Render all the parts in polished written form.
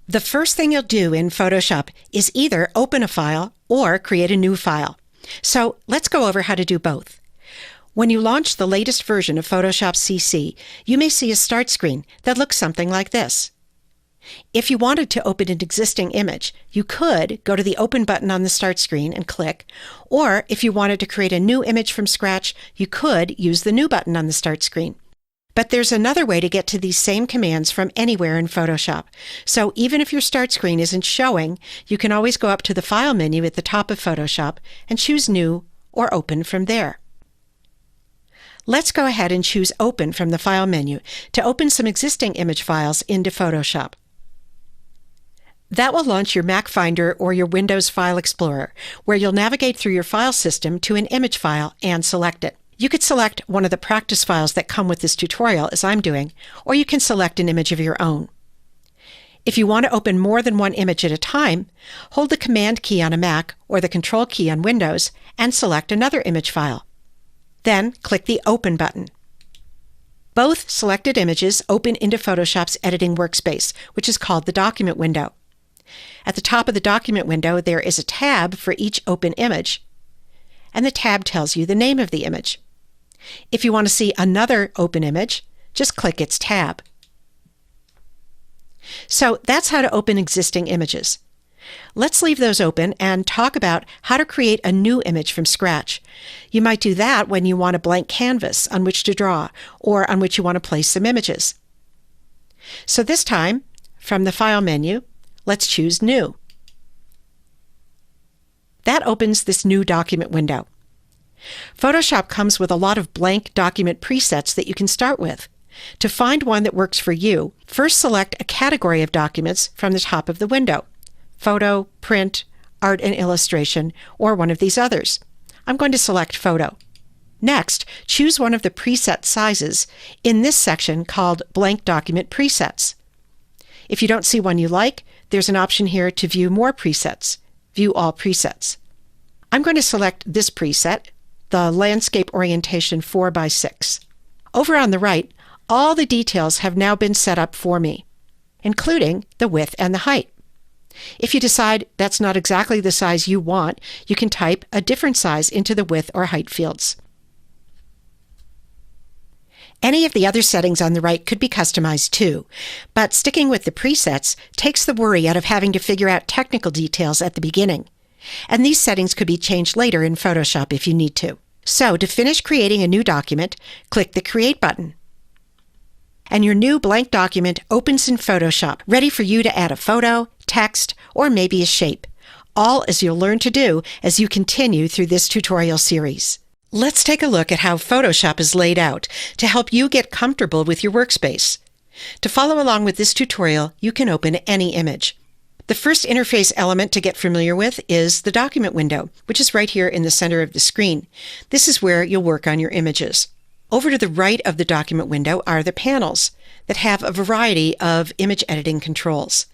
The first thing you'll do in Photoshop is either open a file or create a new file. So let's go over how to do both. When you launch the latest version of Photoshop CC, you may see a start screen that looks something like this. If you wanted to open an existing image, you could go to the Open button on the start screen and click, or if you wanted to create a new image from scratch, you could use the New button on the start screen. But there's another way to get to these same commands from anywhere in Photoshop. So even if your start screen isn't showing, you can always go up to the File menu at the top of Photoshop and choose New or Open from there. Let's go ahead and choose Open from the File menu to open some existing image files into Photoshop. That will launch your Mac Finder or your Windows File Explorer, where you'll navigate through your file system to an image file and select it. You could select one of the practice files that come with this tutorial, as I'm doing, or you can select an image of your own. If you want to open more than one image at a time, hold the Command key on a Mac or the Control key on Windows and select another image file. Then click the Open button. Both selected images open into Photoshop's editing workspace, which is called the Document window. At the top of the Document window, there is a tab for each open image, and the tab tells you the name of the image. If you want to see another open image, just click its tab. So that's how to open existing images. Let's leave those open and talk about how to create a new image from scratch. You might do that when you want a blank canvas on which to draw or on which you want to place some images. So this time, from the File menu, let's choose New. That opens this new document window. Photoshop comes with a lot of blank document presets that you can start with. To find one that works for you, first select a category of documents from the top of the window: Photo, Print, Art and Illustration, or one of these others. I'm going to select Photo. Next, choose one of the preset sizes in this section called Blank Document Presets. If you don't see one you like, there's an option here to view more presets. View all presets. I'm going to select this preset, the Landscape Orientation 4x6. Over on the right, all the details have now been set up for me, including the width and the height. If you decide that's not exactly the size you want, you can type a different size into the width or height fields. Any of the other settings on the right could be customized too, but sticking with the presets takes the worry out of having to figure out technical details at the beginning. And these settings could be changed later in Photoshop if you need to. So to finish creating a new document, click the Create button. And your new blank document opens in Photoshop, ready for you to add a photo, text, or maybe a shape, all as you'll learn to do as you continue through this tutorial series. Let's take a look at how Photoshop is laid out to help you get comfortable with your workspace. To follow along with this tutorial, you can open any image. The first interface element to get familiar with is the document window, which is right here in the center of the screen. This is where you'll work on your images. Over to the right of the document window are the panels that have a variety of image editing controls.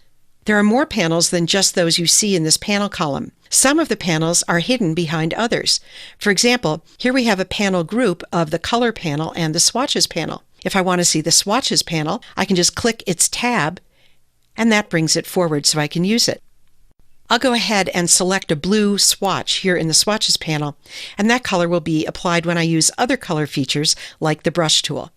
There are more panels than just those you see in this panel column. Some of the panels are hidden behind others. For example, here we have a panel group of the Color panel and the Swatches panel. If I want to see the Swatches panel, I can just click its tab, and that brings it forward so I can use it. I'll go ahead and select a blue swatch here in the Swatches panel, and that color will be applied when I use other color features like the brush tool.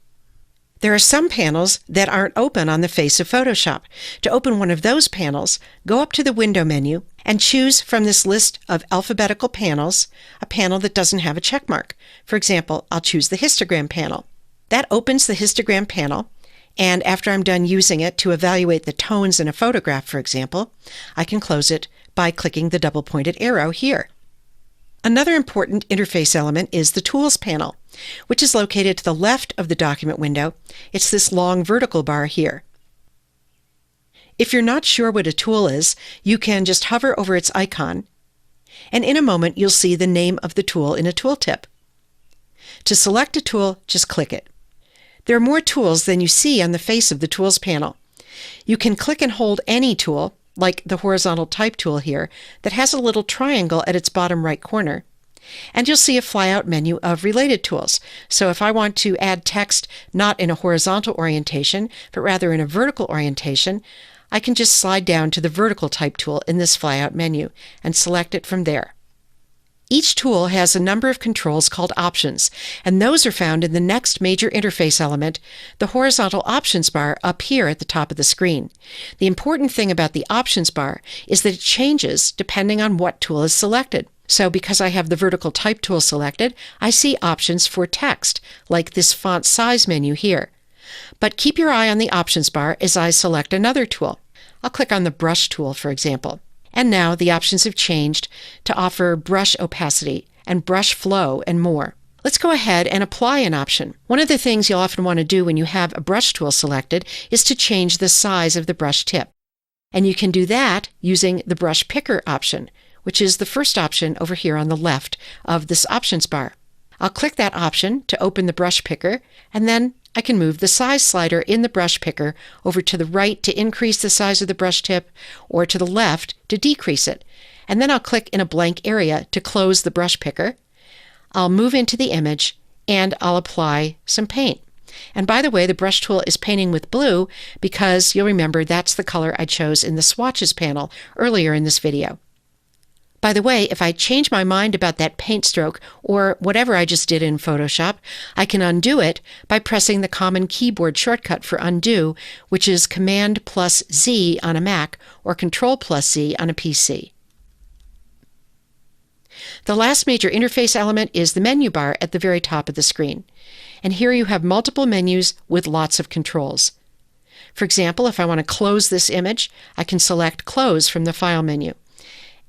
There are some panels that aren't open on the face of Photoshop. To open one of those panels, go up to the Window menu and choose from this list of alphabetical panels a panel that doesn't have a check mark. For example, I'll choose the Histogram panel. That opens the Histogram panel, and after I'm done using it to evaluate the tones in a photograph, for example, I can close it by clicking the double-pointed arrow here. Another important interface element is the Tools panel, which is located to the left of the document window. It's this long vertical bar here. If you're not sure what a tool is, you can just hover over its icon, and in a moment you'll see the name of the tool in a tooltip. To select a tool, just click it. There are more tools than you see on the face of the Tools panel. You can click and hold any tool, like the horizontal type tool here, that has a little triangle at its bottom right corner. And you'll see a flyout menu of related tools. So if I want to add text not in a horizontal orientation, but rather in a vertical orientation, I can just slide down to the vertical type tool in this flyout menu and select it from there. Each tool has a number of controls called options, and those are found in the next major interface element, the horizontal options bar up here at the top of the screen. The important thing about the options bar is that it changes depending on what tool is selected. So because I have the vertical type tool selected, I see options for text, like this font size menu here. But keep your eye on the options bar as I select another tool. I'll click on the brush tool, for example. And now the options have changed to offer brush opacity and brush flow and more. Let's go ahead and apply an option. One of the things you'll often want to do when you have a brush tool selected is to change the size of the brush tip. And you can do that using the brush picker option, which is the first option over here on the left of this options bar. I'll click that option to open the brush picker, and then I can move the size slider in the brush picker over to the right to increase the size of the brush tip or to the left to decrease it. And then I'll click in a blank area to close the brush picker. I'll move into the image and I'll apply some paint. And by the way, the brush tool is painting with blue because you'll remember that's the color I chose in the swatches panel earlier in this video. By the way, if I change my mind about that paint stroke or whatever I just did in Photoshop, I can undo it by pressing the common keyboard shortcut for undo, which is Command plus Z on a Mac or Control plus Z on a PC. The last major interface element is the menu bar at the very top of the screen. And here you have multiple menus with lots of controls. For example, if I want to close this image, I can select Close from the File menu.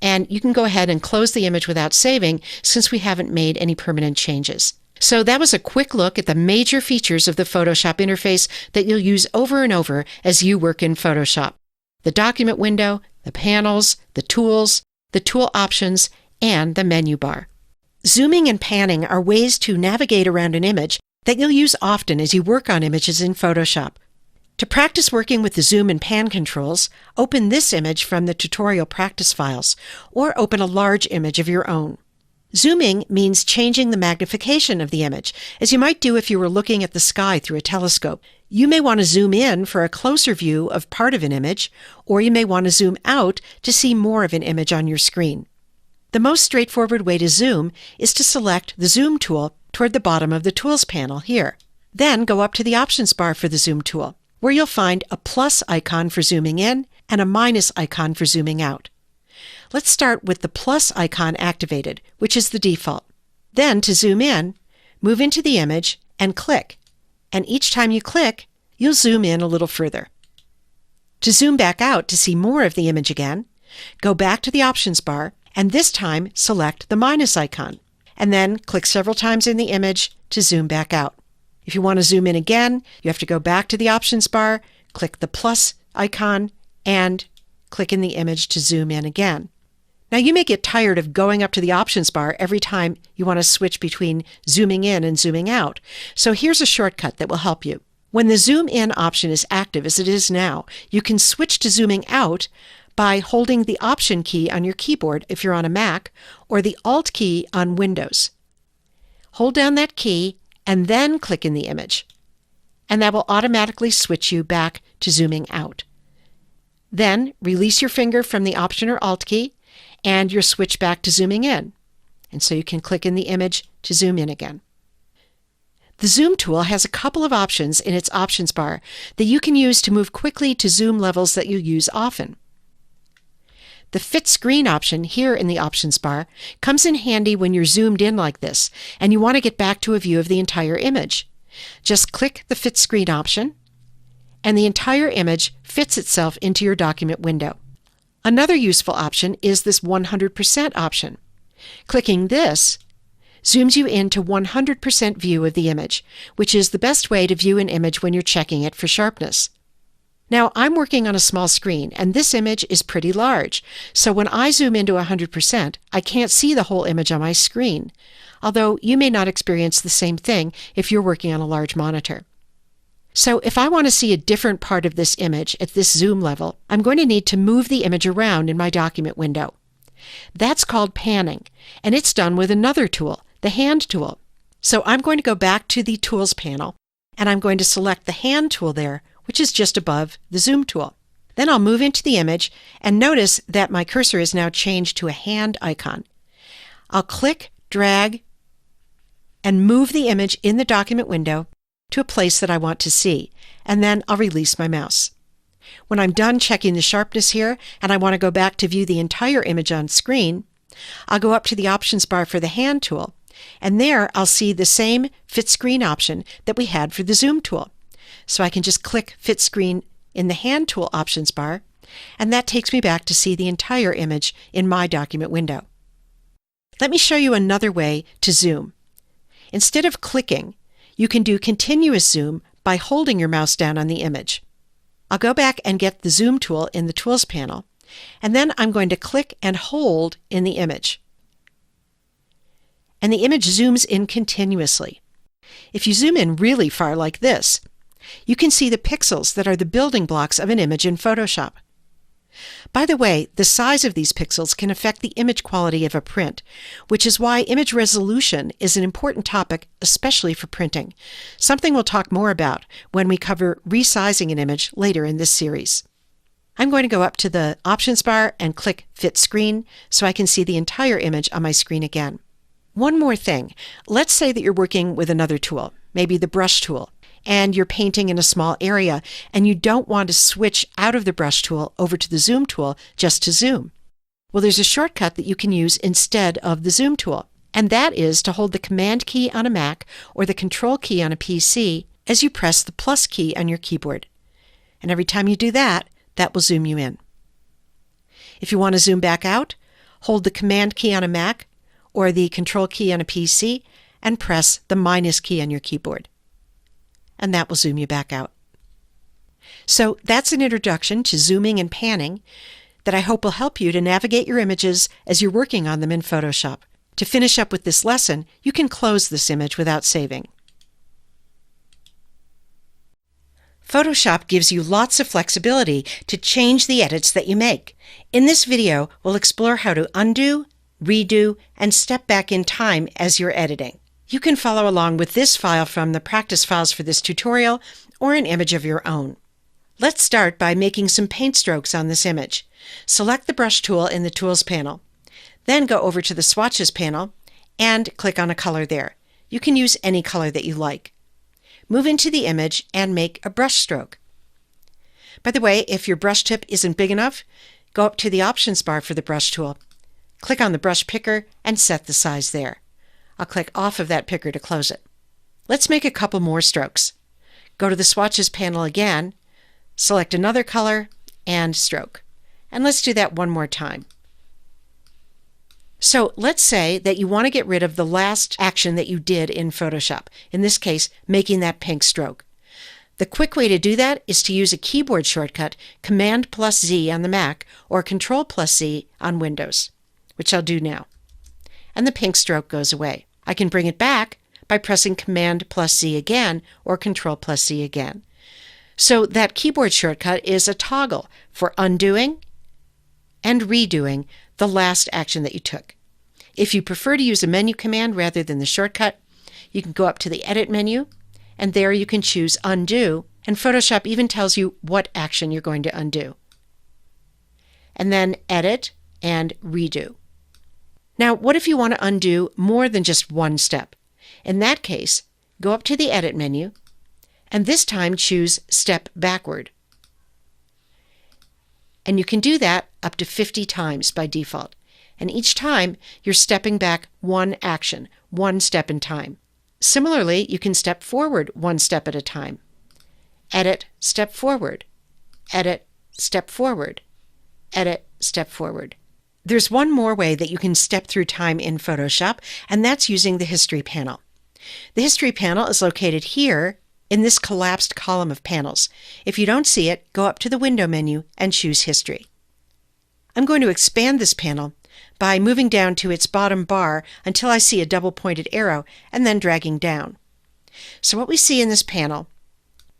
And you can go ahead and close the image without saving since we haven't made any permanent changes. So that was a quick look at the major features of the Photoshop interface that you'll use over and over as you work in Photoshop. The document window, the panels, the tools, the tool options, and the menu bar. Zooming and panning are ways to navigate around an image that you'll use often as you work on images in Photoshop. To practice working with the zoom and pan controls, open this image from the tutorial practice files, or open a large image of your own. Zooming means changing the magnification of the image, as you might do if you were looking at the sky through a telescope. You may want to zoom in for a closer view of part of an image, or you may want to zoom out to see more of an image on your screen. The most straightforward way to zoom is to select the Zoom tool toward the bottom of the Tools panel here. Then go up to the Options bar for the Zoom tool, where you'll find a plus icon for zooming in and a minus icon for zooming out. Let's start with the plus icon activated, which is the default. Then to zoom in, move into the image and click. And each time you click, you'll zoom in a little further. To zoom back out to see more of the image again, go back to the Options bar and this time select the minus icon, and then click several times in the image to zoom back out. If you want to zoom in again, you have to go back to the Options bar, click the plus icon, and click in the image to zoom in again. Now you may get tired of going up to the Options bar every time you want to switch between zooming in and zooming out, so here's a shortcut that will help you. When the zoom in option is active, as it is now, you can switch to zooming out by holding the Option key on your keyboard if you're on a Mac, or the Alt key on Windows. Hold down that key and then click in the image, and that will automatically switch you back to zooming out. Then release your finger from the Option or Alt key, and you're switched back to zooming in, and so you can click in the image to zoom in again. The Zoom tool has a couple of options in its Options bar that you can use to move quickly to zoom levels that you use often. The Fit Screen option here in the Options bar comes in handy when you're zoomed in like this and you want to get back to a view of the entire image. Just click the Fit Screen option, and the entire image fits itself into your document window. Another useful option is this 100% option. Clicking this zooms you into 100% view of the image, which is the best way to view an image when you're checking it for sharpness. Now, I'm working on a small screen, and this image is pretty large, so when I zoom into 100%, I can't see the whole image on my screen, although you may not experience the same thing if you're working on a large monitor. So if I want to see a different part of this image at this zoom level, I'm going to need to move the image around in my document window. That's called panning, and it's done with another tool, the Hand tool. So I'm going to go back to the Tools panel, and I'm going to select the Hand tool there, which is just above the Zoom tool. Then I'll move into the image and notice that my cursor is now changed to a hand icon. I'll click, drag, and move the image in the document window to a place that I want to see, and then I'll release my mouse. When I'm done checking the sharpness here and I want to go back to view the entire image on screen, I'll go up to the options bar for the hand tool, and there I'll see the same Fit Screen option that we had for the Zoom tool. So I can just click Fit Screen in the hand tool options bar, and that takes me back to see the entire image in my document window. Let me show you another way to zoom. Instead of clicking, you can do continuous zoom by holding your mouse down on the image. I'll go back and get the Zoom tool in the Tools panel, and then I'm going to click and hold in the image. And the image zooms in continuously. If you zoom in really far like this, you can see the pixels that are the building blocks of an image in Photoshop. By the way, the size of these pixels can affect the image quality of a print, which is why image resolution is an important topic, especially for printing, something we'll talk more about when we cover resizing an image later in this series. I'm going to go up to the options bar and click Fit Screen so I can see the entire image on my screen again. One more thing. Let's say that you're working with another tool, maybe the brush tool, and you're painting in a small area, and you don't want to switch out of the brush tool over to the zoom tool just to zoom. Well, there's a shortcut that you can use instead of the zoom tool, and that is to hold the Command key on a Mac or the Control key on a PC as you press the plus key on your keyboard. And every time you do that, that will zoom you in. If you want to zoom back out, hold the Command key on a Mac or the Control key on a PC and press the minus key on your keyboard. And that will zoom you back out. So that's an introduction to zooming and panning that I hope will help you to navigate your images as you're working on them in Photoshop. To finish up with this lesson, you can close this image without saving. Photoshop gives you lots of flexibility to change the edits that you make. In this video, we'll explore how to undo, redo, and step back in time as you're editing. You can follow along with this file from the practice files for this tutorial or an image of your own. Let's start by making some paint strokes on this image. Select the brush tool in the Tools panel. Then go over to the Swatches panel and click on a color there. You can use any color that you like. Move into the image and make a brush stroke. By the way, if your brush tip isn't big enough, go up to the options bar for the brush tool. Click on the brush picker and set the size there. I'll click off of that picker to close it. Let's make a couple more strokes. Go to the Swatches panel again, select another color, and stroke. And let's do that one more time. So let's say that you want to get rid of the last action that you did in Photoshop, in this case, making that pink stroke. The quick way to do that is to use a keyboard shortcut, Command+Z on the Mac or Control+Z on Windows, which I'll do now. And the pink stroke goes away. I can bring it back by pressing Command+Z again or Control+Z again. So that keyboard shortcut is a toggle for undoing and redoing the last action that you took. If you prefer to use a menu command rather than the shortcut, you can go up to the Edit menu, and there you can choose Undo, and Photoshop even tells you what action you're going to undo. And then Edit and Redo. Now, what if you want to undo more than just one step? In that case, go up to the Edit menu, and this time choose Step Backward. And you can do that up to 50 times by default. And each time, you're stepping back one action, one step in time. Similarly, you can step forward one step at a time. Edit, step forward. Edit, step forward. Edit, step forward. There's one more way that you can step through time in Photoshop, and that's using the History panel. The History panel is located here in this collapsed column of panels. If you don't see it, go up to the Window menu and choose History. I'm going to expand this panel by moving down to its bottom bar until I see a double-pointed arrow and then dragging down. So what we see in this panel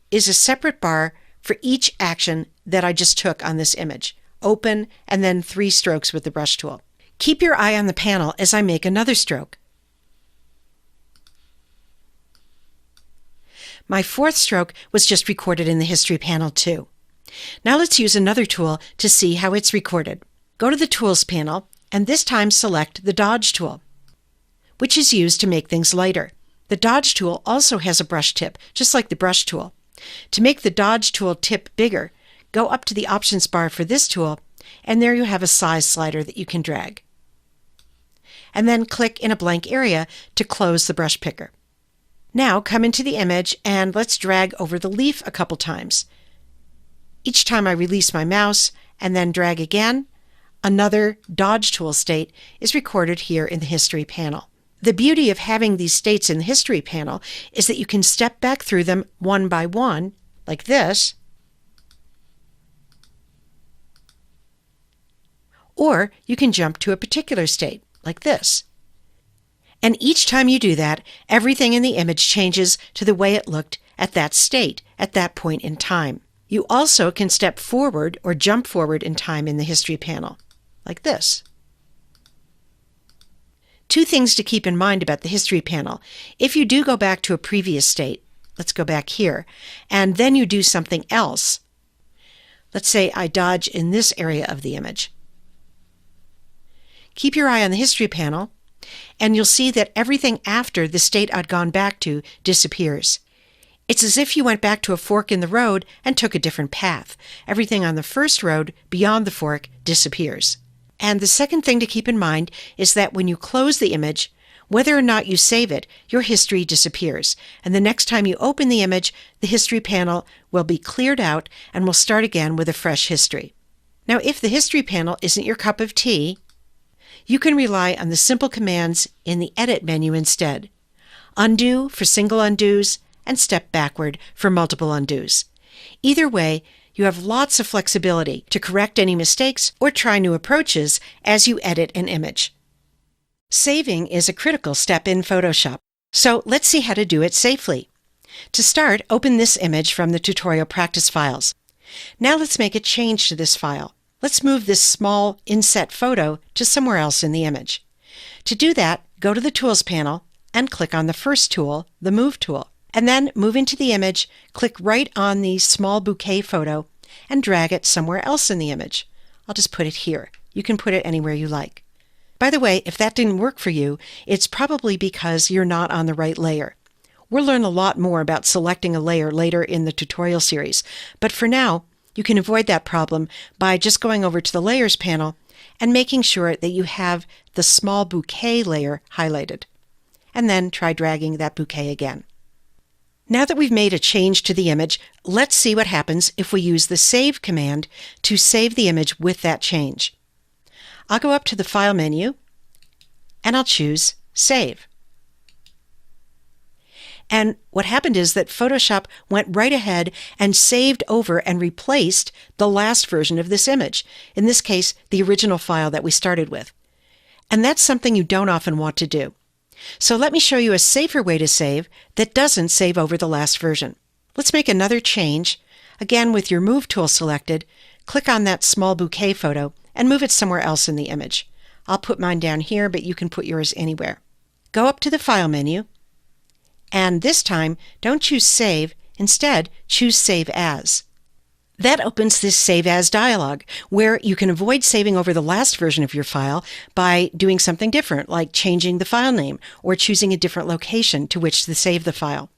is a separate bar for each action that I just took on this image. Open, and then 3 strokes with the brush tool. Keep your eye on the panel as I make another stroke. My 4th stroke was just recorded in the History panel too. Now let's use another tool to see how it's recorded. Go to the Tools panel, and this time select the Dodge tool, which is used to make things lighter. The Dodge tool also has a brush tip, just like the Brush tool. To make the Dodge tool tip bigger, go up to the Options bar for this tool, and there you have a size slider that you can drag. And then click in a blank area to close the brush picker. Now come into the image and let's drag over the leaf a couple times. Each time I release my mouse and then drag again, another Dodge tool state is recorded here in the History panel. The beauty of having these states in the History panel is that you can step back through them one by one, like this, or you can jump to a particular state, like this. And each time you do that, everything in the image changes to the way it looked at that state, at that point in time. You also can step forward or jump forward in time in the History panel, like this. Two things to keep in mind about the History panel. If you do go back to a previous state, let's go back here, and then you do something else. Let's say I dodge in this area of the image. Keep your eye on the History panel, and you'll see that everything after the state I'd gone back to disappears. It's as if you went back to a fork in the road and took a different path. Everything on the first road beyond the fork disappears. And the second thing to keep in mind is that when you close the image, whether or not you save it, your history disappears. And the next time you open the image, the History panel will be cleared out and will start again with a fresh history. Now, if the History panel isn't your cup of tea, you can rely on the simple commands in the Edit menu instead. Undo for single undos, and step backward for multiple undos. Either way, you have lots of flexibility to correct any mistakes or try new approaches as you edit an image. Saving is a critical step in Photoshop, so let's see how to do it safely. To start, open this image from the tutorial practice files. Now let's make a change to this file. Let's move this small inset photo to somewhere else in the image. To do that, go to the Tools panel and click on the first tool, the Move tool. And then move into the image, click right on the small bouquet photo, and drag it somewhere else in the image. I'll just put it here. You can put it anywhere you like. By the way, if that didn't work for you, it's probably because you're not on the right layer. We'll learn a lot more about selecting a layer later in the tutorial series, but for now, you can avoid that problem by just going over to the Layers panel and making sure that you have the small bouquet layer highlighted. And then try dragging that bouquet again. Now that we've made a change to the image, let's see what happens if we use the Save command to save the image with that change. I'll go up to the File menu, and I'll choose Save. And what happened is that Photoshop went right ahead and saved over and replaced the last version of this image, in this case, the original file that we started with. And that's something you don't often want to do. So let me show you a safer way to save that doesn't save over the last version. Let's make another change. Again, with your Move tool selected, click on that small bouquet photo and move it somewhere else in the image. I'll put mine down here, but you can put yours anywhere. Go up to the File menu, and this time, don't choose Save. Instead, choose Save As. That opens this Save As dialog, where you can avoid saving over the last version of your file by doing something different, like changing the file name or choosing a different location to which to save the file.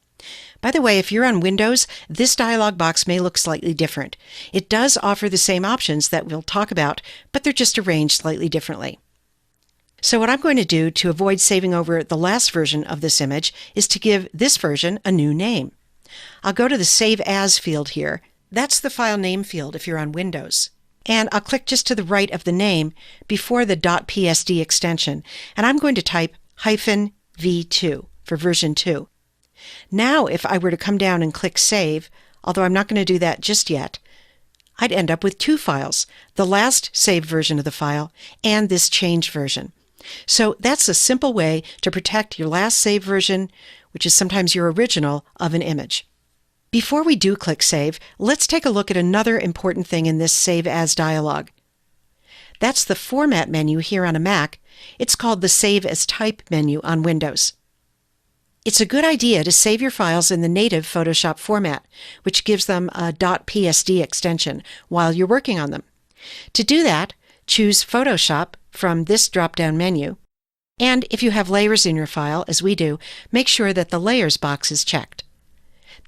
By the way, if you're on Windows, this dialog box may look slightly different. It does offer the same options that we'll talk about, but they're just arranged slightly differently. So what I'm going to do to avoid saving over the last version of this image is to give this version a new name. I'll go to the Save As field here. That's the file name field if you're on Windows. And I'll click just to the right of the name before the .psd extension, and I'm going to type -v2 for version 2. Now if I were to come down and click Save, although I'm not going to do that just yet, I'd end up with two files, the last saved version of the file and this changed version. So that's a simple way to protect your last saved version, which is sometimes your original, of an image. Before we do click Save, let's take a look at another important thing in this Save As dialog. That's the Format menu here on a Mac. It's called the Save as Type menu on Windows. It's a good idea to save your files in the native Photoshop format, which gives them a .psd extension while you're working on them. To do that, choose Photoshop from this drop-down menu, and if you have layers in your file, as we do, make sure that the Layers box is checked.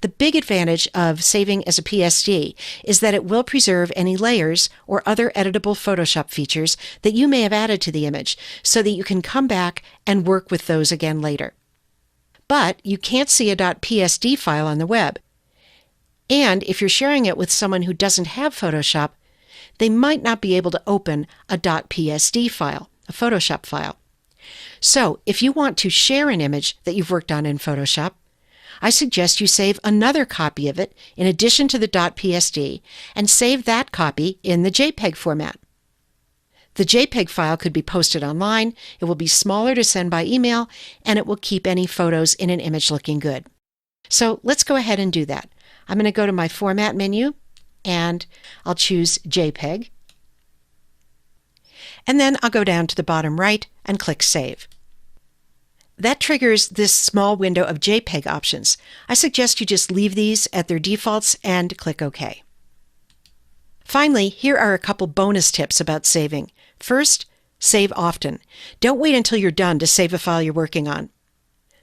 The big advantage of saving as a PSD is that it will preserve any layers or other editable Photoshop features that you may have added to the image so that you can come back and work with those again later. But you can't see a .psd file on the web. And if you're sharing it with someone who doesn't have Photoshop, they might not be able to open a .psd file, a Photoshop file. So if you want to share an image that you've worked on in Photoshop, I suggest you save another copy of it in addition to the .psd and save that copy in the JPEG format. The JPEG file could be posted online, it will be smaller to send by email, and it will keep any photos in an image looking good. So let's go ahead and do that. I'm going to go to my Format menu, and I'll choose JPEG. And then I'll go down to the bottom right and click Save. That triggers this small window of JPEG options. I suggest you just leave these at their defaults and click OK. Finally, here are a couple bonus tips about saving. First, save often. Don't wait until you're done to save a file you're working on.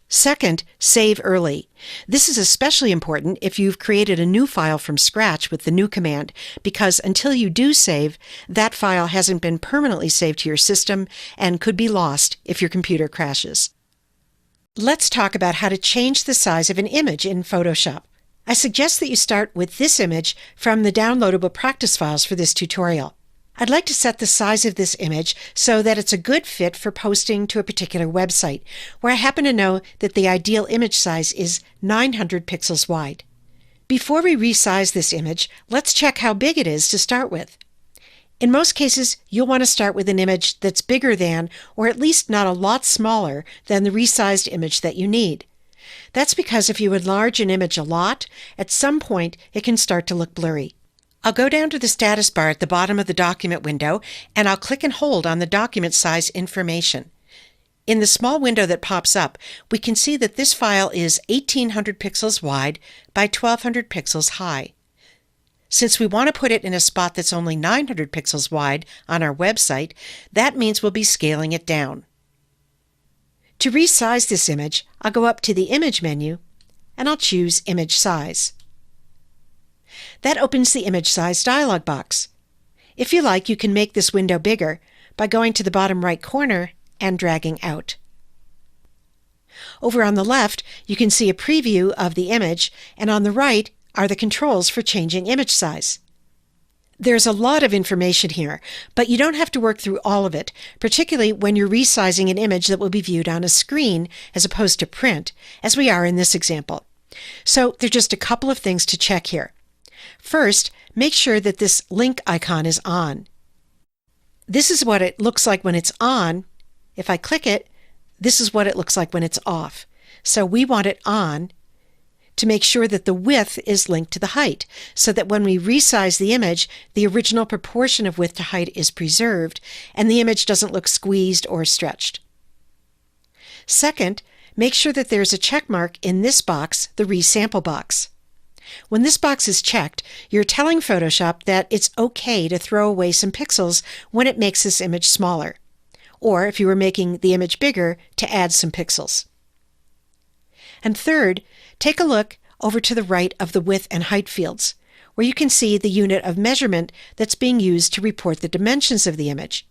Second, save early. This is especially important if you've created a new file from scratch with the new command, because until you do save, that file hasn't been permanently saved to your system and could be lost if your computer crashes. Let's talk about how to change the size of an image in Photoshop. I suggest that you start with this image from the downloadable practice files for this tutorial. I'd like to set the size of this image so that it's a good fit for posting to a particular website, where I happen to know that the ideal image size is 900 pixels wide. Before we resize this image, let's check how big it is to start with. In most cases, you'll want to start with an image that's bigger than, or at least not a lot smaller than the resized image that you need. That's because if you enlarge an image a lot, at some point it can start to look blurry. I'll go down to the status bar at the bottom of the document window, and I'll click and hold on the document size information. In the small window that pops up, we can see that this file is 1800 pixels wide by 1200 pixels high. Since we want to put it in a spot that's only 900 pixels wide on our website, that means we'll be scaling it down. To resize this image, I'll go up to the Image menu, and I'll choose Image Size. That opens the Image Size dialog box. If you like, you can make this window bigger by going to the bottom right corner and dragging out. Over on the left, you can see a preview of the image, and on the right are the controls for changing image size. There's a lot of information here, but you don't have to work through all of it, particularly when you're resizing an image that will be viewed on a screen as opposed to print, as we are in this example. So there are just a couple of things to check here. First, make sure that this link icon is on. This is what it looks like when it's on. If I click it, this is what it looks like when it's off. So we want it on to make sure that the width is linked to the height, so that when we resize the image, the original proportion of width to height is preserved, and the image doesn't look squeezed or stretched. Second, make sure that there's a check mark in this box, the Resample box. When this box is checked, you're telling Photoshop that it's okay to throw away some pixels when it makes this image smaller, or if you were making the image bigger, to add some pixels. And third, take a look over to the right of the width and height fields, where you can see the unit of measurement that's being used to report the dimensions of the image.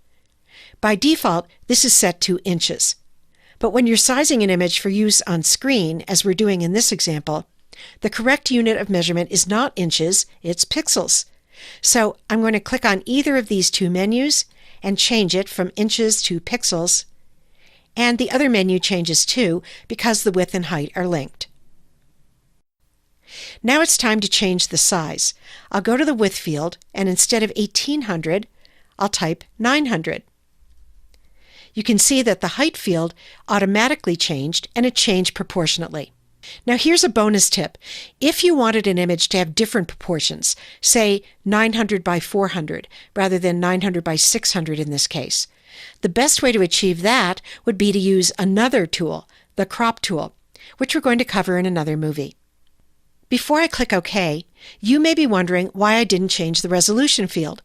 By default, this is set to inches. But when you're sizing an image for use on screen, as we're doing in this example, the correct unit of measurement is not inches, it's pixels. So I'm going to click on either of these two menus and change it from inches to pixels, and the other menu changes too because the width and height are linked. Now it's time to change the size. I'll go to the width field, and instead of 1800, I'll type 900. You can see that the height field automatically changed, and it changed proportionately. Now here's a bonus tip. If you wanted an image to have different proportions, say 900 by 400 rather than 900 by 600 in this case, the best way to achieve that would be to use another tool, the crop tool. which we're going to cover in another movie. Before I click OK, you may be wondering why I didn't change the resolution field.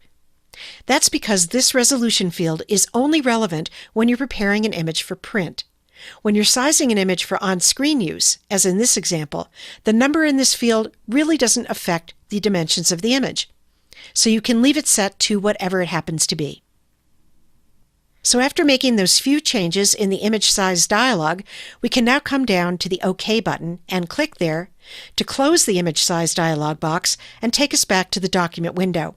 That's because this resolution field is only relevant when you're preparing an image for print. When you're sizing an image for on-screen use, as in this example, the number in this field really doesn't affect the dimensions of the image. So you can leave it set to whatever it happens to be. So after making those few changes in the image size dialog, we can now come down to the OK button and click there to close the image size dialog box and take us back to the document window.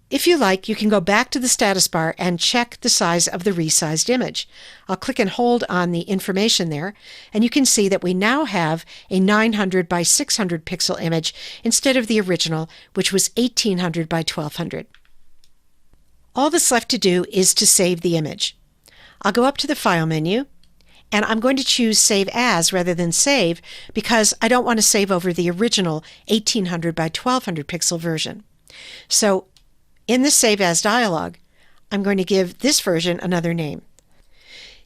If you like, you can go back to the status bar and check the size of the resized image. I'll click and hold on the information there, and you can see that we now have a 900 by 600 pixel image instead of the original, which was 1800 by 1200. All that's left to do is to save the image. I'll go up to the File menu, and I'm going to choose Save As rather than Save because I don't want to save over the original 1800 by 1200 pixel version. So in the Save As dialog, I'm going to give this version another name.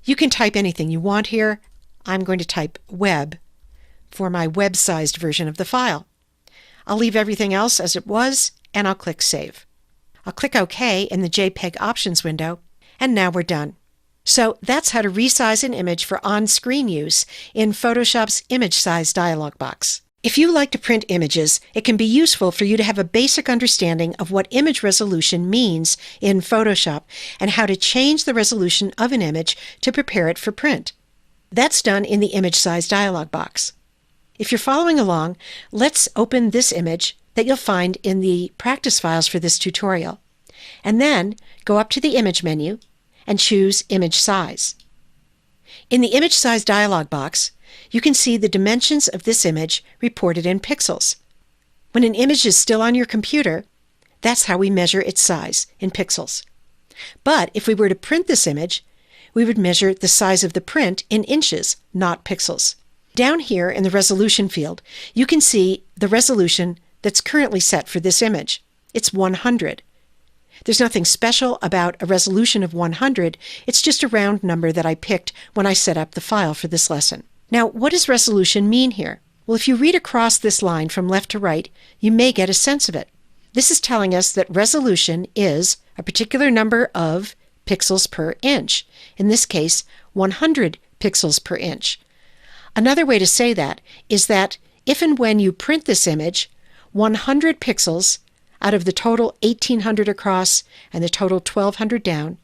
You can type anything you want here. I'm going to type Web for my web-sized version of the file. I'll leave everything else as it was, and I'll click Save. I'll click OK in the JPEG Options window, and now we're done. So that's how to resize an image for on-screen use in Photoshop's Image Size dialog box. If you like to print images, it can be useful for you to have a basic understanding of what image resolution means in Photoshop and how to change the resolution of an image to prepare it for print. That's done in the Image Size dialog box. If you're following along, let's open this image that you'll find in the practice files for this tutorial, and then go up to the Image menu and choose Image Size. In the Image Size dialog box, you can see the dimensions of this image reported in pixels. When an image is still on your computer, that's how we measure its size, in pixels. But if we were to print this image, we would measure the size of the print in inches, not pixels. Down here in the resolution field, you can see the resolution that's currently set for this image. It's 100. There's nothing special about a resolution of 100, it's just a round number that I picked when I set up the file for this lesson. Now, what does resolution mean here? Well, if you read across this line from left to right, you may get a sense of it. This is telling us that resolution is a particular number of pixels per inch. In this case, 100 pixels per inch. Another way to say that is that if and when you print this image, 100 pixels out of the total 1800 across and the total 1200 down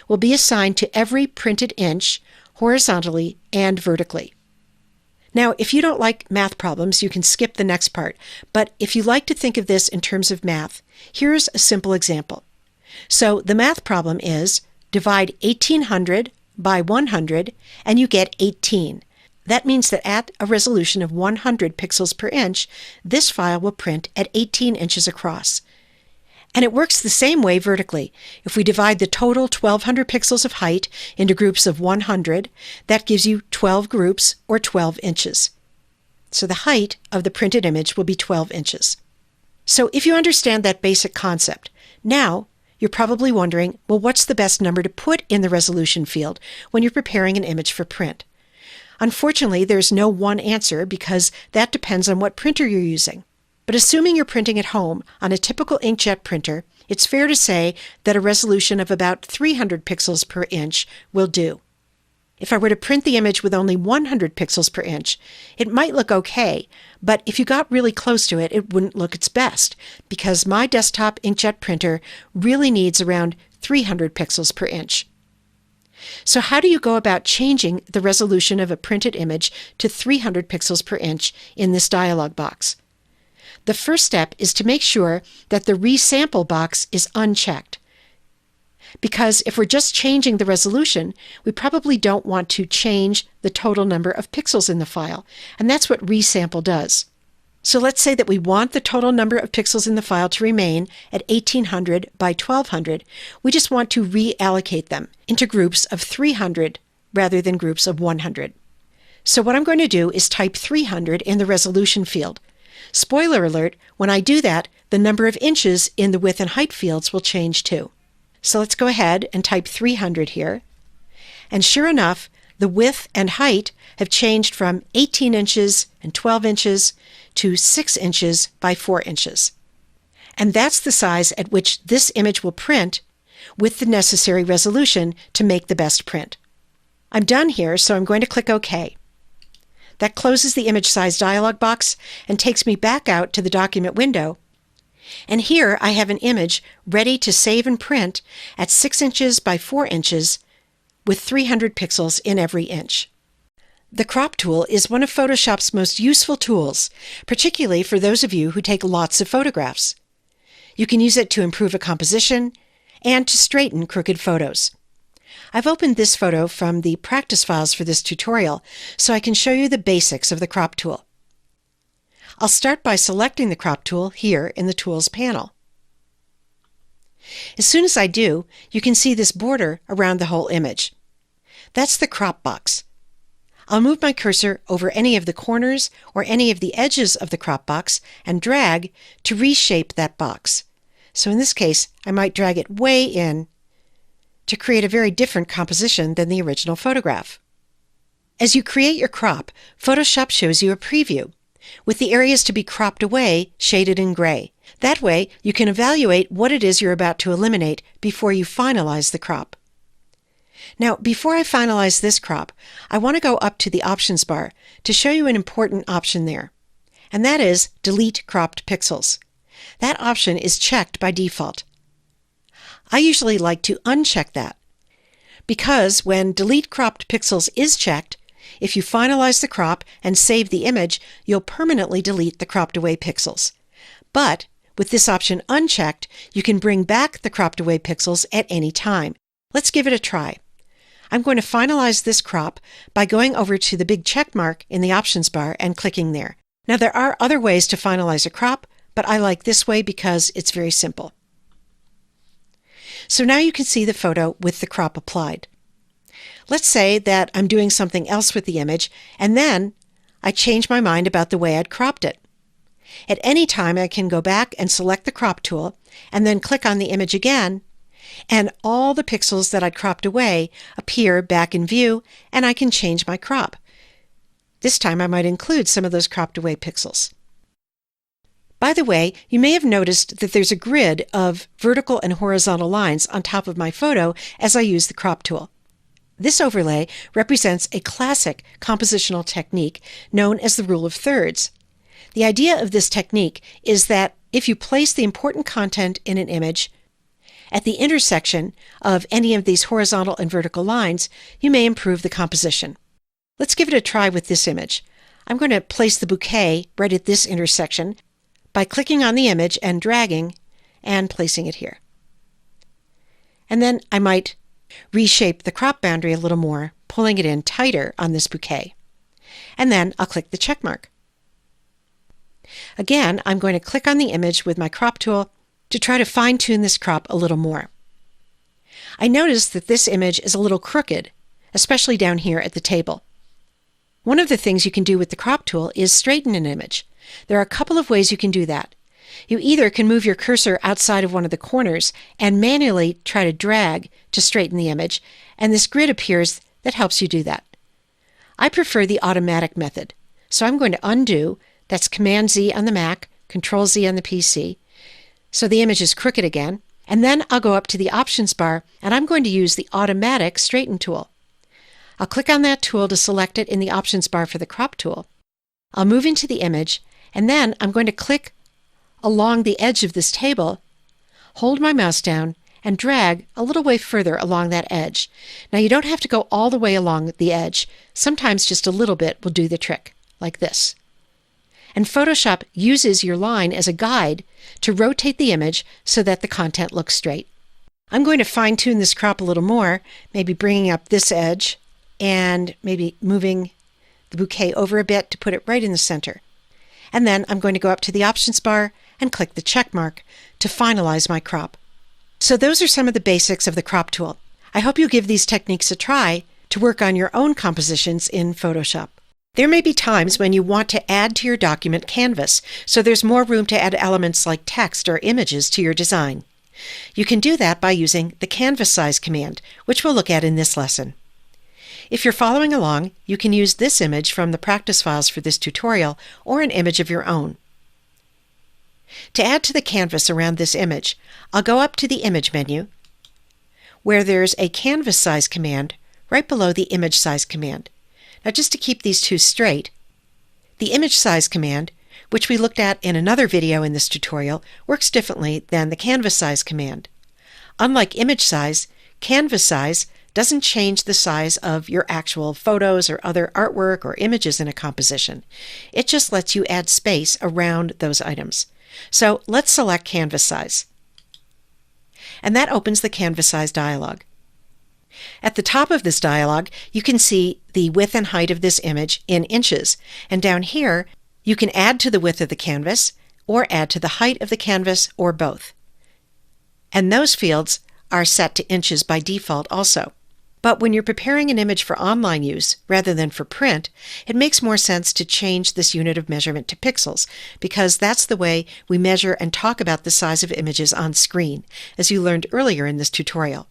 will be assigned to every printed inch horizontally and vertically. Now, if you don't like math problems, you can skip the next part, but if you like to think of this in terms of math, here's a simple example. So the math problem is divide 1800 by 100 and you get 18. That means that at a resolution of 100 pixels per inch, this file will print at 18 inches across. And it works the same way vertically. If we divide the total 1200 pixels of height into groups of 100, that gives you 12 groups or 12 inches. So the height of the printed image will be 12 inches. So if you understand that basic concept, now you're probably wondering, well, what's the best number to put in the resolution field when you're preparing an image for print? Unfortunately, there's no one answer because that depends on what printer you're using. But assuming you're printing at home on a typical inkjet printer, it's fair to say that a resolution of about 300 pixels per inch will do. If I were to print the image with only 100 pixels per inch, it might look okay, but if you got really close to it, it wouldn't look its best, because my desktop inkjet printer really needs around 300 pixels per inch. So how do you go about changing the resolution of a printed image to 300 pixels per inch in this dialog box? The first step is to make sure that the resample box is unchecked. Because if we're just changing the resolution, we probably don't want to change the total number of pixels in the file, and that's what resample does. So let's say that we want the total number of pixels in the file to remain at 1800 by 1200. We just want to reallocate them into groups of 300 rather than groups of 100. So what I'm going to do is type 300 in the resolution field. Spoiler alert, when I do that, the number of inches in the width and height fields will change too. So let's go ahead and type 300 here. And sure enough, The width and height have changed from 18 inches and 12 inches to 6 inches by 4 inches. And that's the size at which this image will print with the necessary resolution to make the best print. I'm done here, so I'm going to click OK. That closes the image size dialog box and takes me back out to the document window. And here I have an image ready to save and print at 6 inches by 4 inches with 300 pixels in every inch. The crop tool is one of Photoshop's most useful tools, particularly for those of you who take lots of photographs. You can use it to improve a composition and to straighten crooked photos. I've opened this photo from the practice files for this tutorial, so I can show you the basics of the crop tool. I'll start by selecting the crop tool here in the Tools panel. As soon as I do, you can see this border around the whole image. That's the crop box. I'll move my cursor over any of the corners or any of the edges of the crop box and drag to reshape that box. So in this case, I might drag it way in to create a very different composition than the original photograph. As you create your crop, Photoshop shows you a preview, with the areas to be cropped away shaded in gray. That way, you can evaluate what it is you're about to eliminate before you finalize the crop. Now, before I finalize this crop, I want to go up to the Options bar to show you an important option there, and that is Delete Cropped Pixels. That option is checked by default. I usually like to uncheck that, because when Delete Cropped Pixels is checked, if you finalize the crop and save the image, you'll permanently delete the cropped away pixels. But with this option unchecked, you can bring back the cropped away pixels at any time. Let's give it a try. I'm going to finalize this crop by going over to the big check mark in the Options bar and clicking there. Now, there are other ways to finalize a crop, but I like this way because it's very simple. So now you can see the photo with the crop applied. Let's say that I'm doing something else with the image, and then I change my mind about the way I'd cropped it. At any time, I can go back and select the crop tool, and then click on the image again, and all the pixels that I'd cropped away appear back in view, and I can change my crop. This time I might include some of those cropped away pixels. By the way, you may have noticed that there's a grid of vertical and horizontal lines on top of my photo as I use the crop tool. This overlay represents a classic compositional technique known as the rule of thirds. The idea of this technique is that if you place the important content in an image at the intersection of any of these horizontal and vertical lines, you may improve the composition. Let's give it a try with this image. I'm going to place the bouquet right at this intersection by clicking on the image and dragging and placing it here. And then I might reshape the crop boundary a little more, pulling it in tighter on this bouquet. And then I'll click the check mark. Again, I'm going to click on the image with my crop tool to try to fine-tune this crop a little more. I notice that this image is a little crooked, especially down here at the table. One of the things you can do with the crop tool is straighten an image. There are a couple of ways you can do that. You either can move your cursor outside of one of the corners and manually try to drag to straighten the image, and this grid appears that helps you do that. I prefer the automatic method, so I'm going to undo. That's Command-Z on the Mac, Control-Z on the PC. So the image is crooked again. And then I'll go up to the Options bar, and I'm going to use the Automatic Straighten tool. I'll click on that tool to select it in the Options bar for the crop tool. I'll move into the image, and then I'm going to click along the edge of this table, hold my mouse down, and drag a little way further along that edge. Now, you don't have to go all the way along the edge. Sometimes just a little bit will do the trick, like this. And Photoshop uses your line as a guide to rotate the image so that the content looks straight. I'm going to fine-tune this crop a little more, maybe bringing up this edge and maybe moving the bouquet over a bit to put it right in the center. And then I'm going to go up to the Options bar and click the check mark to finalize my crop. So those are some of the basics of the crop tool. I hope you'll give these techniques a try to work on your own compositions in Photoshop. There may be times when you want to add to your document canvas, so there's more room to add elements like text or images to your design. You can do that by using the canvas size command, which we'll look at in this lesson. If you're following along, you can use this image from the practice files for this tutorial or an image of your own. To add to the canvas around this image, I'll go up to the Image menu, where there's a Canvas Size command right below the Image Size command. Now, just to keep these two straight, the Image Size command, which we looked at in another video in this tutorial, works differently than the Canvas Size command. Unlike Image Size, Canvas Size doesn't change the size of your actual photos or other artwork or images in a composition. It just lets you add space around those items. So let's select Canvas Size. And that opens the Canvas Size dialog. At the top of this dialog, you can see the width and height of this image in inches. And down here, you can add to the width of the canvas or add to the height of the canvas or both. And those fields are set to inches by default also. But when you're preparing an image for online use rather than for print, it makes more sense to change this unit of measurement to pixels, because that's the way we measure and talk about the size of images on screen, as you learned earlier in this tutorial.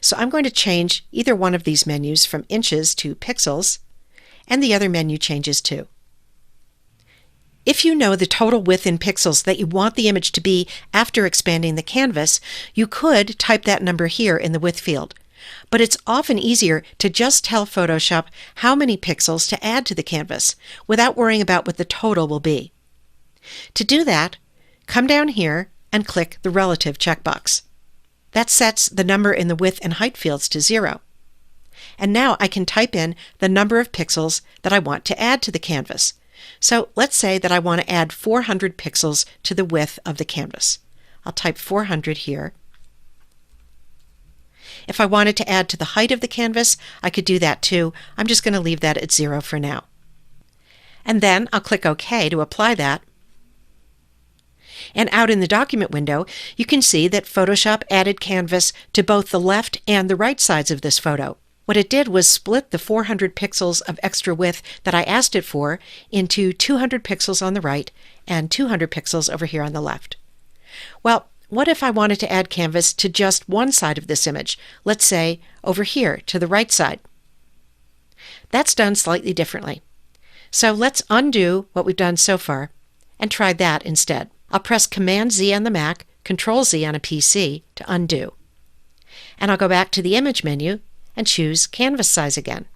So I'm going to change either one of these menus from inches to pixels, and the other menu changes too. If you know the total width in pixels that you want the image to be after expanding the canvas, you could type that number here in the width field. But it's often easier to just tell Photoshop how many pixels to add to the canvas without worrying about what the total will be. To do that, come down here and click the Relative checkbox. That sets the number in the width and height fields to 0. And now I can type in the number of pixels that I want to add to the canvas. So let's say that I want to add 400 pixels to the width of the canvas. I'll type 400 here. If I wanted to add to the height of the canvas, I could do that too. I'm just going to leave that at 0 for now. And then I'll click OK to apply that. And out in the document window, you can see that Photoshop added canvas to both the left and the right sides of this photo. What it did was split the 400 pixels of extra width that I asked it for into 200 pixels on the right and 200 pixels over here on the left. Well, what if I wanted to add canvas to just one side of this image? Let's say over here to the right side. That's done slightly differently. So let's undo what we've done so far and try that instead. I'll press Command-Z on the Mac, Control-Z on a PC to undo. And I'll go back to the Image menu and choose Canvas Size again.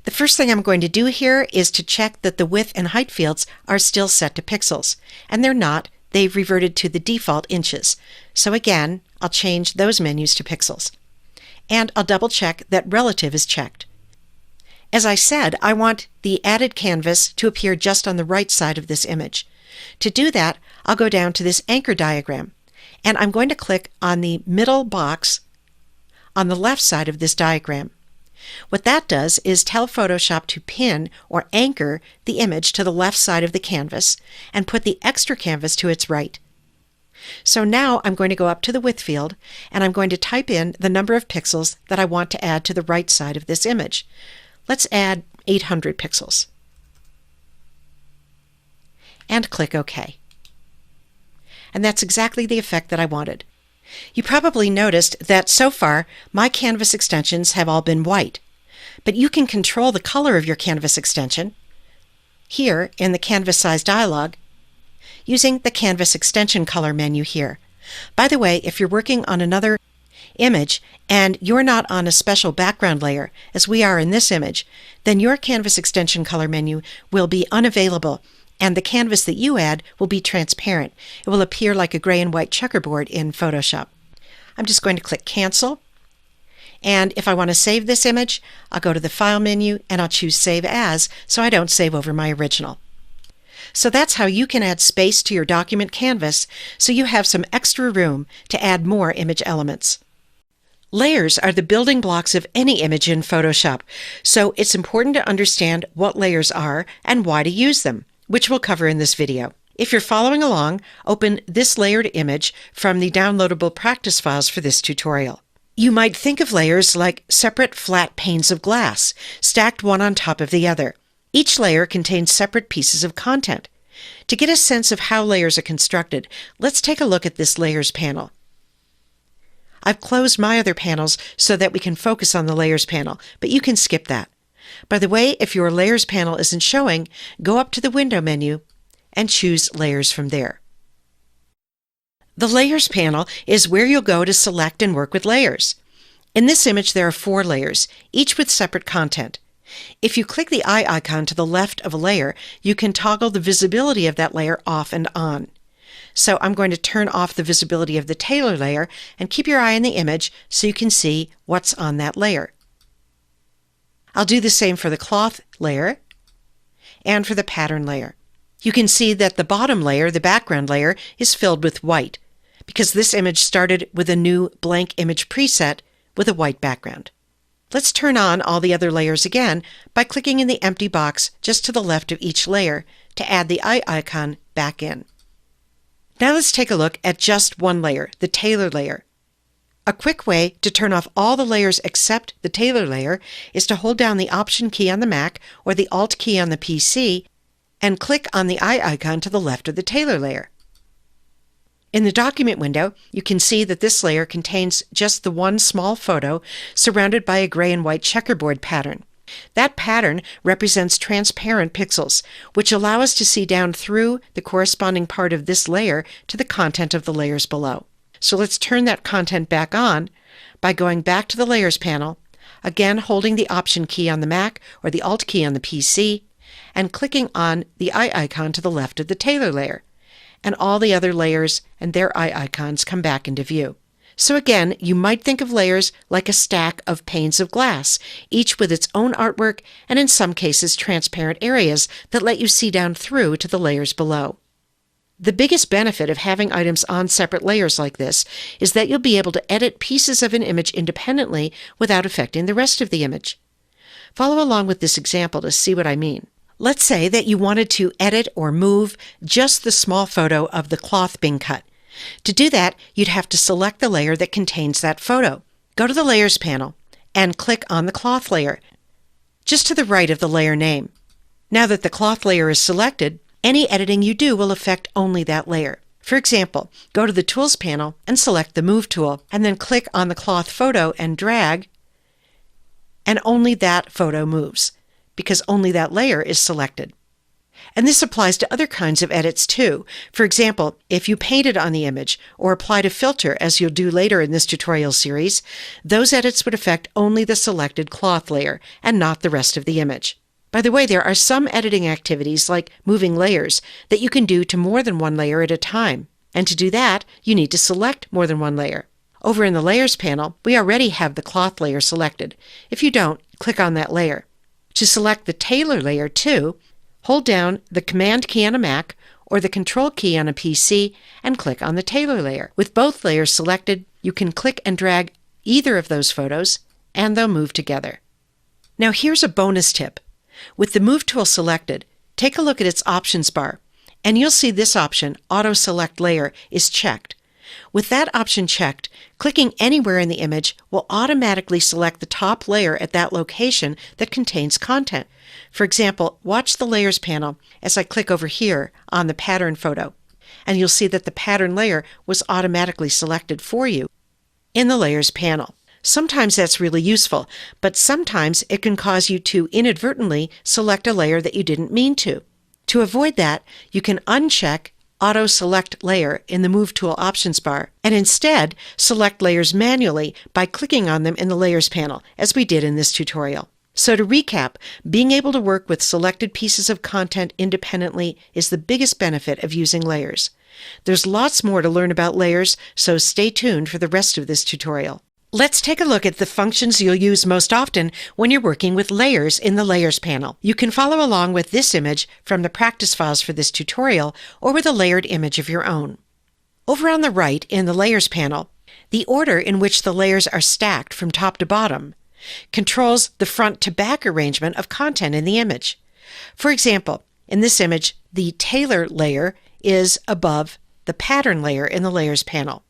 The first thing I'm going to do here is to check that the width and height fields are still set to pixels, and they're not. They've reverted to the default inches. So again, I'll change those menus to pixels. And I'll double check that Relative is checked. As I said, I want the added canvas to appear just on the right side of this image. To do that, I'll go down to this anchor diagram, and I'm going to click on the middle box on the left side of this diagram. What that does is tell Photoshop to pin or anchor the image to the left side of the canvas and put the extra canvas to its right. So now I'm going to go up to the width field and I'm going to type in the number of pixels that I want to add to the right side of this image. Let's add 800 pixels. And click OK. And that's exactly the effect that I wanted. You probably noticed that so far my canvas extensions have all been white, but you can control the color of your canvas extension here in the Canvas Size dialog using the Canvas Extension Color menu here. By the way, if you're working on another image and you're not on a special background layer, as we are in this image, then your Canvas Extension Color menu will be unavailable, and the canvas that you add will be transparent. It will appear like a gray and white checkerboard in Photoshop. I'm just going to click Cancel. And if I want to save this image, I'll go to the File menu and I'll choose Save As so I don't save over my original. So that's how you can add space to your document canvas so you have some extra room to add more image elements. Layers are the building blocks of any image in Photoshop, so it's important to understand what layers are and why to use them, which we'll cover in this video. If you're following along, open this layered image from the downloadable practice files for this tutorial. You might think of layers like separate flat panes of glass, stacked one on top of the other. Each layer contains separate pieces of content. To get a sense of how layers are constructed, let's take a look at this Layers panel. I've closed my other panels so that we can focus on the Layers panel, but you can skip that. By the way, if your Layers panel isn't showing, go up to the Window menu and choose Layers from there. The Layers panel is where you'll go to select and work with layers. In this image, there are 4 layers, each with separate content. If you click the eye icon to the left of a layer, you can toggle the visibility of that layer off and on. So I'm going to turn off the visibility of the tailor layer and keep your eye on the image so you can see what's on that layer. I'll do the same for the cloth layer and for the pattern layer. You can see that the bottom layer, the background layer, is filled with white because this image started with a new blank image preset with a white background. Let's turn on all the other layers again by clicking in the empty box just to the left of each layer to add the eye icon back in. Now let's take a look at just one layer, the tailor layer. A quick way to turn off all the layers except the tailor layer is to hold down the Option key on the Mac or the Alt key on the PC and click on the eye icon to the left of the tailor layer. In the document window, you can see that this layer contains just the one small photo surrounded by a gray and white checkerboard pattern. That pattern represents transparent pixels, which allow us to see down through the corresponding part of this layer to the content of the layers below. So let's turn that content back on by going back to the Layers panel, again holding the Option key on the Mac or the Alt key on the PC, and clicking on the eye icon to the left of the tailor layer. And all the other layers and their eye icons come back into view. So again, you might think of layers like a stack of panes of glass, each with its own artwork and in some cases transparent areas that let you see down through to the layers below. The biggest benefit of having items on separate layers like this is that you'll be able to edit pieces of an image independently without affecting the rest of the image. Follow along with this example to see what I mean. Let's say that you wanted to edit or move just the small photo of the cloth being cut. To do that, you'd have to select the layer that contains that photo. Go to the Layers panel and click on the cloth layer, just to the right of the layer name. Now that the cloth layer is selected, any editing you do will affect only that layer. For example, go to the Tools panel and select the Move tool, and then click on the cloth photo and drag, and only that photo moves, because only that layer is selected. And this applies to other kinds of edits too. For example, if you painted on the image or applied a filter, as you'll do later in this tutorial series, those edits would affect only the selected cloth layer and not the rest of the image. By the way, there are some editing activities like moving layers that you can do to more than one layer at a time. And to do that, you need to select more than one layer. Over in the Layers panel, we already have the cloth layer selected. If you don't, click on that layer. To select the tailor layer too, hold down the Command key on a Mac or the Control key on a PC and click on the tailor layer. With both layers selected, you can click and drag either of those photos and they'll move together. Now here's a bonus tip. With the Move tool selected, take a look at its options bar and you'll see this option, Auto Select Layer, is checked. With that option checked, clicking anywhere in the image will automatically select the top layer at that location that contains content. For example, watch the Layers panel as I click over here on the pattern photo, and you'll see that the pattern layer was automatically selected for you in the Layers panel. Sometimes that's really useful, but sometimes it can cause you to inadvertently select a layer that you didn't mean to. To avoid that, you can uncheck Auto Select Layer in the Move tool options bar, and instead select layers manually by clicking on them in the Layers panel, as we did in this tutorial. So to recap, being able to work with selected pieces of content independently is the biggest benefit of using layers. There's lots more to learn about layers, so stay tuned for the rest of this tutorial. Let's take a look at the functions you'll use most often when you're working with layers in the Layers panel. You can follow along with this image from the practice files for this tutorial or with a layered image of your own. Over on the right in the Layers panel, the order in which the layers are stacked from top to bottom controls the front to back arrangement of content in the image. For example, in this image, the tailor layer is above the pattern layer in the Layers panel.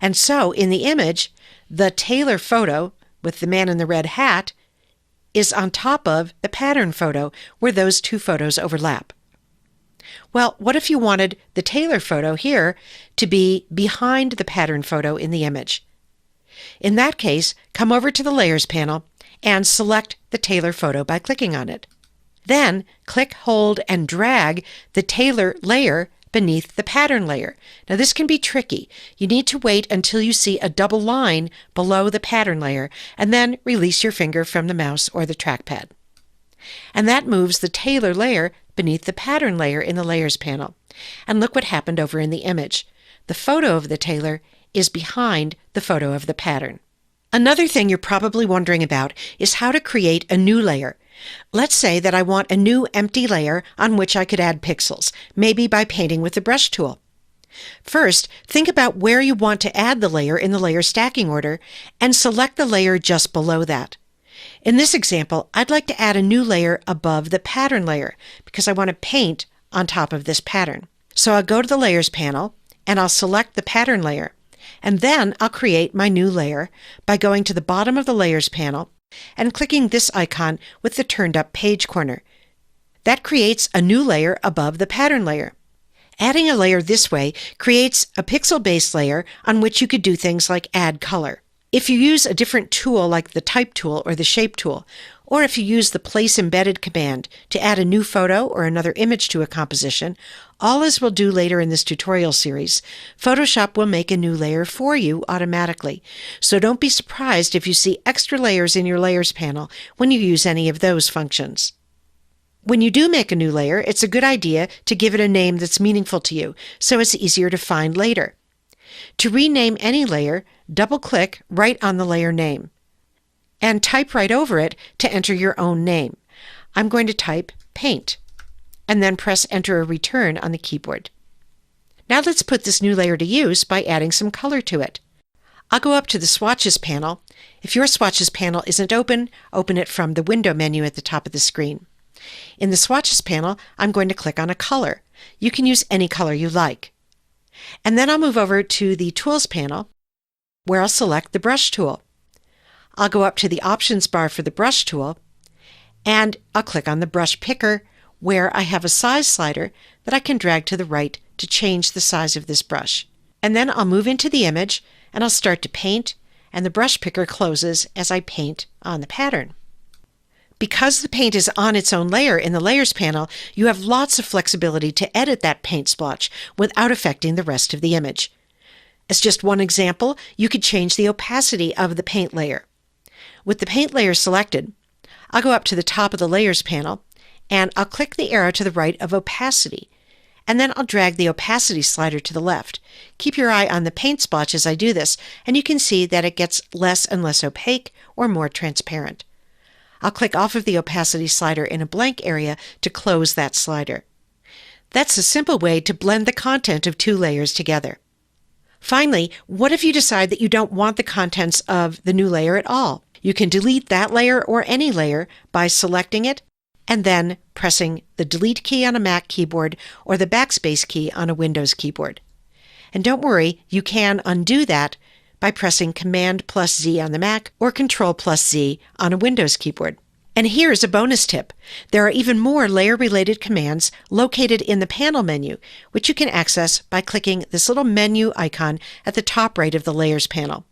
And so in the image, the tailor photo with the man in the red hat is on top of the pattern photo where those two photos overlap. Well, what if you wanted the tailor photo here to be behind the pattern photo in the image? In that case, come over to the Layers panel and select the Tailor photo by clicking on it. Then click, hold, and drag the Tailor layer beneath the pattern layer. Now this can be tricky. You need to wait until you see a double line below the pattern layer and then release your finger from the mouse or the trackpad. And that moves the Tailor layer beneath the pattern layer in the Layers panel. And look what happened over in the image. The photo of the tailor is behind the photo of the pattern. Another thing you're probably wondering about is how to create a new layer. Let's say that I want a new empty layer on which I could add pixels, maybe by painting with the brush tool. First, think about where you want to add the layer in the layer stacking order and select the layer just below that. In this example, I'd like to add a new layer above the pattern layer because I want to paint on top of this pattern. So I'll go to the Layers panel and I'll select the pattern layer. And then I'll create my new layer by going to the bottom of the Layers panel and clicking this icon with the turned up page corner. That creates a new layer above the pattern layer. Adding a layer this way creates a pixel-based layer on which you could do things like add color. If you use a different tool like the Type tool or the Shape tool, or if you use the Place Embedded command to add a new photo or another image to a composition, all as we'll do later in this tutorial series, Photoshop will make a new layer for you automatically. So don't be surprised if you see extra layers in your Layers panel when you use any of those functions. When you do make a new layer, it's a good idea to give it a name that's meaningful to you, so it's easier to find later. To rename any layer, double-click right on the layer name and type right over it to enter your own name. I'm going to type Paint and then press Enter or Return on the keyboard. Now let's put this new layer to use by adding some color to it. I'll go up to the Swatches panel. If your Swatches panel isn't open, open it from the Window menu at the top of the screen. In the Swatches panel, I'm going to click on a color. You can use any color you like. And then I'll move over to the Tools panel, where I'll select the Brush tool. I'll go up to the Options bar for the Brush tool, and I'll click on the Brush Picker, where I have a size slider that I can drag to the right to change the size of this brush. And then I'll move into the image, and I'll start to paint, and the Brush Picker closes as I paint on the pattern. Because the paint is on its own layer in the Layers panel, you have lots of flexibility to edit that paint splotch without affecting the rest of the image. As just one example, you could change the opacity of the paint layer. With the paint layer selected, I'll go up to the top of the Layers panel and I'll click the arrow to the right of opacity, and then I'll drag the opacity slider to the left. Keep your eye on the paint splotch as I do this, and you can see that it gets less and less opaque or more transparent. I'll click off of the opacity slider in a blank area to close that slider. That's a simple way to blend the content of two layers together. Finally, what if you decide that you don't want the contents of the new layer at all? You can delete that layer or any layer by selecting it and then pressing the Delete key on a Mac keyboard or the Backspace key on a Windows keyboard. And don't worry, you can undo that by pressing Command+Z on the Mac or Control+Z on a Windows keyboard. And here's a bonus tip. There are even more layer-related commands located in the panel menu, which you can access by clicking this little menu icon at the top right of the Layers panel.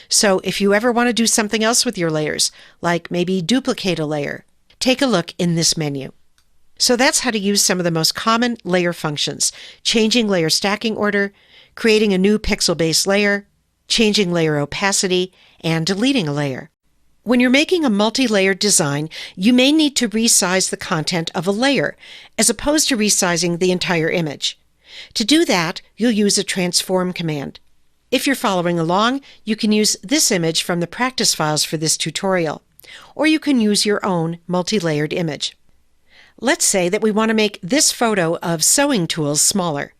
So if you ever want to do something else with your layers, like maybe duplicate a layer, take a look in this menu. So that's how to use some of the most common layer functions: changing layer stacking order, creating a new pixel-based layer, changing layer opacity, and deleting a layer. When you're making a multi-layered design, you may need to resize the content of a layer, as opposed to resizing the entire image. To do that, you'll use a transform command. If you're following along, you can use this image from the practice files for this tutorial, or you can use your own multi-layered image. Let's say that we want to make this photo of sewing tools smaller.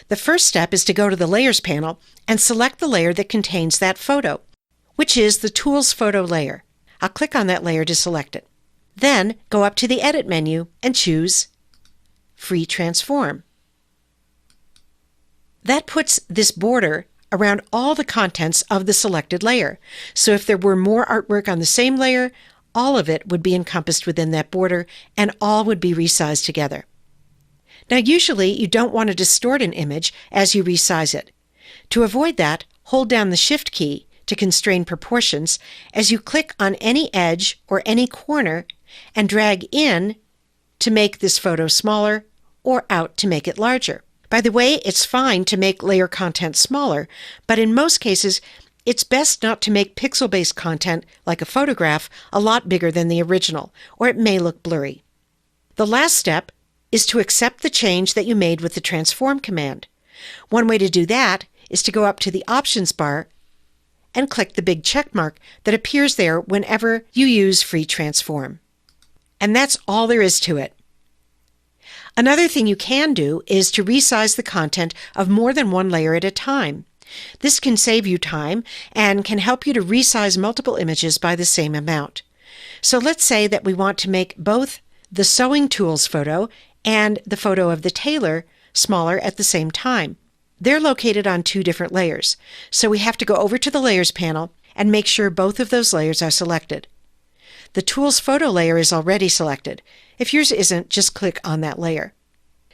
The first step is to go to the Layers panel and select the layer that contains that photo, which is the Tools Photo layer. I'll click on that layer to select it. Then go up to the Edit menu and choose Free Transform. That puts this border around all the contents of the selected layer. So if there were more artwork on the same layer, all of it would be encompassed within that border and all would be resized together. Now usually you don't want to distort an image as you resize it. To avoid that, hold down the Shift key to constrain proportions as you click on any edge or any corner and drag in to make this photo smaller or out to make it larger. By the way, it's fine to make layer content smaller, but in most cases, it's best not to make pixel-based content, like a photograph, a lot bigger than the original, or it may look blurry. The last step is to accept the change that you made with the transform command. One way to do that is to go up to the options bar and click the big check mark that appears there whenever you use free transform. And that's all there is to it. Another thing you can do is to resize the content of more than one layer at a time. This can save you time and can help you to resize multiple images by the same amount. So let's say that we want to make both the sewing tools photo and the photo of the tailor smaller at the same time. They're located on two different layers, so we have to go over to the Layers panel and make sure both of those layers are selected. The Tools photo layer is already selected. If yours isn't, just click on that layer.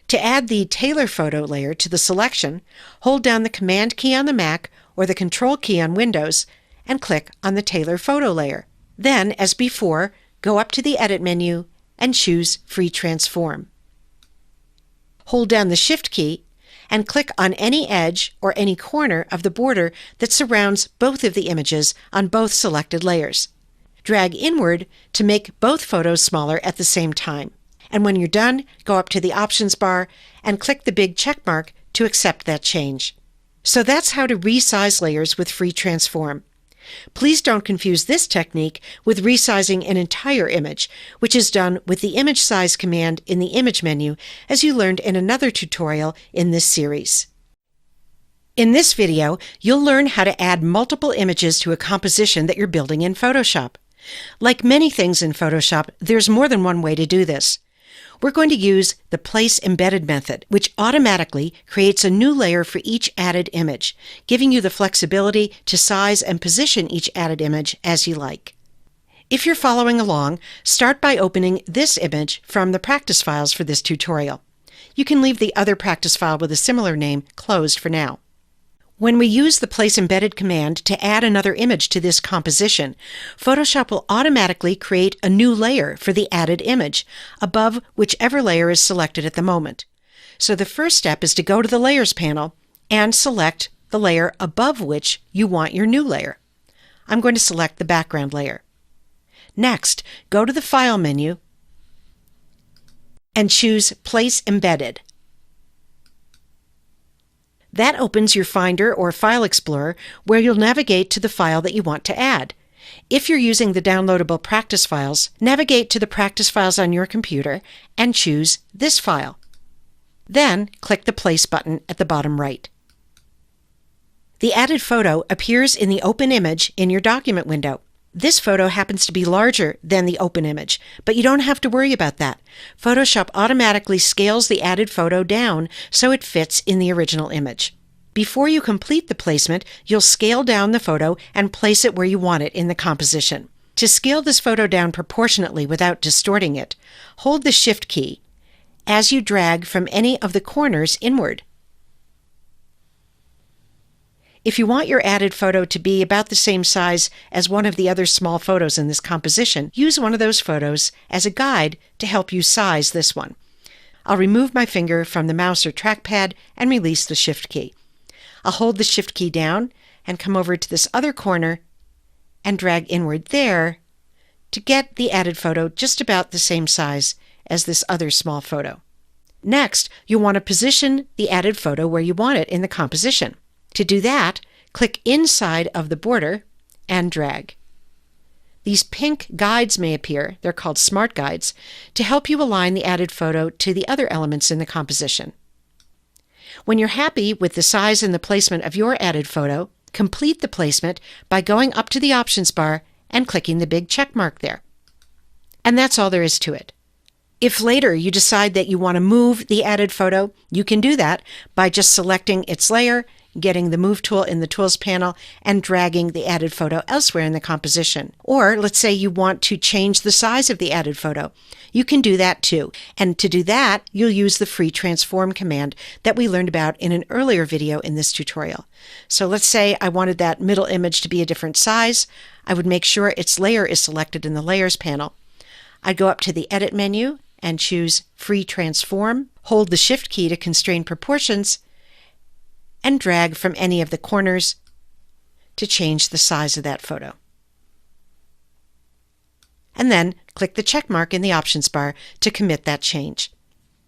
To add the tailor photo layer to the selection, hold down the Command key on the Mac or the Control key on Windows and click on the tailor photo layer. Then, as before, go up to the Edit menu and choose Free Transform. Hold down the Shift key and click on any edge or any corner of the border that surrounds both of the images on both selected layers. Drag inward to make both photos smaller at the same time. And when you're done, go up to the options bar and click the big check mark to accept that change. So that's how to resize layers with free transform. Please don't confuse this technique with resizing an entire image, which is done with the image size command in the image menu, as you learned in another tutorial in this series. In this video, you'll learn how to add multiple images to a composition that you're building in Photoshop. Like many things in Photoshop, there's more than one way to do this. We're going to use the Place Embedded method, which automatically creates a new layer for each added image, giving you the flexibility to size and position each added image as you like. If you're following along, start by opening this image from the practice files for this tutorial. You can leave the other practice file with a similar name closed for now. When we use the Place Embedded command to add another image to this composition, Photoshop will automatically create a new layer for the added image, above whichever layer is selected at the moment. So the first step is to go to the Layers panel and select the layer above which you want your new layer. I'm going to select the background layer. Next, go to the File menu and choose Place Embedded. That opens your Finder or File Explorer, where you'll navigate to the file that you want to add. If you're using the downloadable practice files, navigate to the practice files on your computer and choose this file. Then click the Place button at the bottom right. The added photo appears in the open image in your document window. This photo happens to be larger than the open image, but you don't have to worry about that. Photoshop automatically scales the added photo down so it fits in the original image. Before you complete the placement, you'll scale down the photo and place it where you want it in the composition. To scale this photo down proportionately without distorting it, hold the Shift key as you drag from any of the corners inward. If you want your added photo to be about the same size as one of the other small photos in this composition, use one of those photos as a guide to help you size this one. I'll remove my finger from the mouse or trackpad and release the Shift key. I'll hold the Shift key down and come over to this other corner and drag inward there to get the added photo just about the same size as this other small photo. Next, you'll want to position the added photo where you want it in the composition. To do that, click inside of the border and drag. These pink guides may appear, they're called Smart Guides, to help you align the added photo to the other elements in the composition. When you're happy with the size and the placement of your added photo, complete the placement by going up to the options bar and clicking the big check mark there. And that's all there is to it. If later you decide that you want to move the added photo, you can do that by just selecting its layer getting the Move tool in the Tools panel and dragging the added photo elsewhere in the composition. Or let's say you want to change the size of the added photo. You can do that too. And to do that, you'll use the free transform command that we learned about in an earlier video in this tutorial. So let's say I wanted that middle image to be a different size. I would make sure its layer is selected in the Layers panel. I'd go up to the Edit menu and choose Free Transform, hold the Shift key to constrain proportions, and drag from any of the corners to change the size of that photo. And then click the check mark in the options bar to commit that change.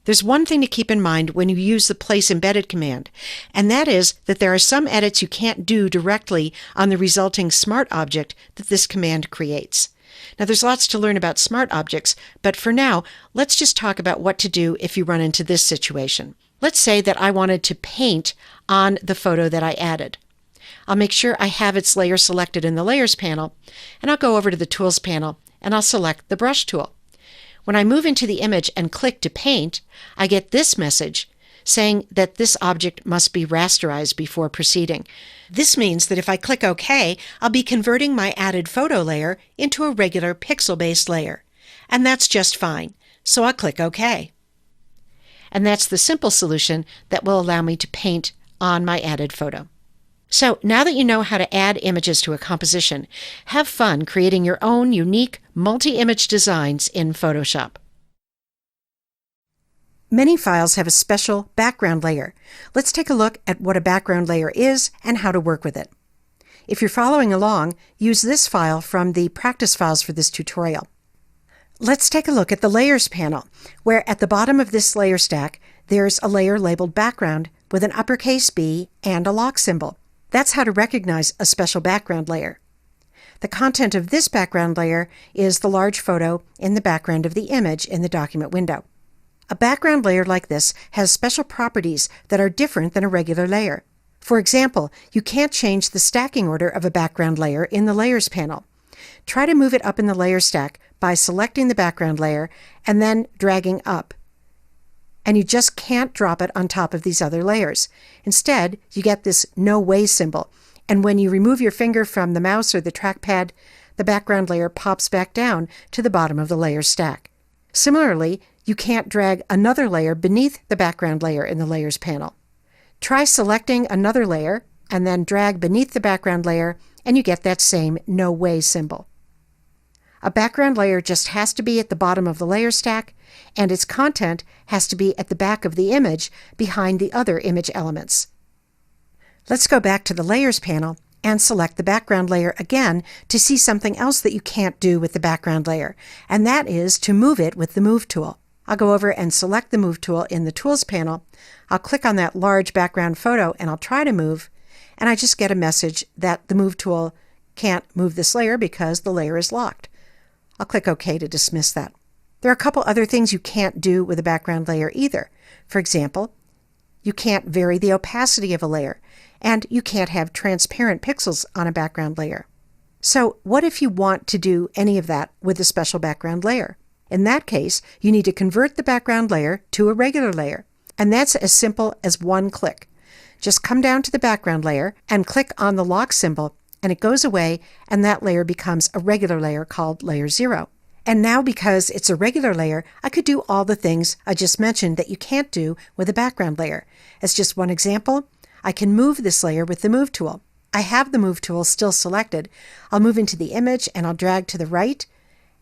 There's one thing to keep in mind when you use the Place Embedded command, and that is that there are some edits you can't do directly on the resulting smart object that this command creates. Now, there's lots to learn about smart objects, but for now, let's just talk about what to do if you run into this situation. Let's say that I wanted to paint on the photo that I added. I'll make sure I have its layer selected in the Layers panel, and I'll go over to the Tools panel, and I'll select the Brush tool. When I move into the image and click to paint, I get this message saying that this object must be rasterized before proceeding. This means that if I click OK, I'll be converting my added photo layer into a regular pixel-based layer. And that's just fine, so I'll click OK. And that's the simple solution that will allow me to paint on my added photo. So now that you know how to add images to a composition, have fun creating your own unique multi-image designs in Photoshop. Many files have a special background layer. Let's take a look at what a background layer is and how to work with it. If you're following along, use this file from the practice files for this tutorial. Let's take a look at the Layers panel, where at the bottom of this layer stack, there's a layer labeled Background with an uppercase B and a lock symbol. That's how to recognize a special background layer. The content of this background layer is the large photo in the background of the image in the document window. A background layer like this has special properties that are different than a regular layer. For example, you can't change the stacking order of a background layer in the Layers panel. Try to move it up in the layer stack by selecting the background layer and then dragging up. And you just can't drop it on top of these other layers. Instead, you get this no way symbol. And when you remove your finger from the mouse or the trackpad, the background layer pops back down to the bottom of the layer stack. Similarly, you can't drag another layer beneath the background layer in the Layers panel. Try selecting another layer and then drag beneath the background layer and you get that same no way symbol. A background layer just has to be at the bottom of the layer stack, and its content has to be at the back of the image behind the other image elements. Let's go back to the Layers panel and select the background layer again to see something else that you can't do with the background layer, and that is to move it with the Move tool. I'll go over and select the Move tool in the Tools panel. I'll click on that large background photo and I'll try to move, and I just get a message that the Move tool can't move this layer because the layer is locked. I'll click OK to dismiss that. There are a couple other things you can't do with a background layer either. For example, you can't vary the opacity of a layer, and you can't have transparent pixels on a background layer. So what if you want to do any of that with a special background layer? In that case, you need to convert the background layer to a regular layer, and that's as simple as one click. Just come down to the background layer and click on the lock symbol, and it goes away, and that layer becomes a regular layer called Layer 0. And now, because it's a regular layer, I could do all the things I just mentioned that you can't do with a background layer. As just one example, I can move this layer with the Move tool. I have the Move tool still selected. I'll move into the image and I'll drag to the right,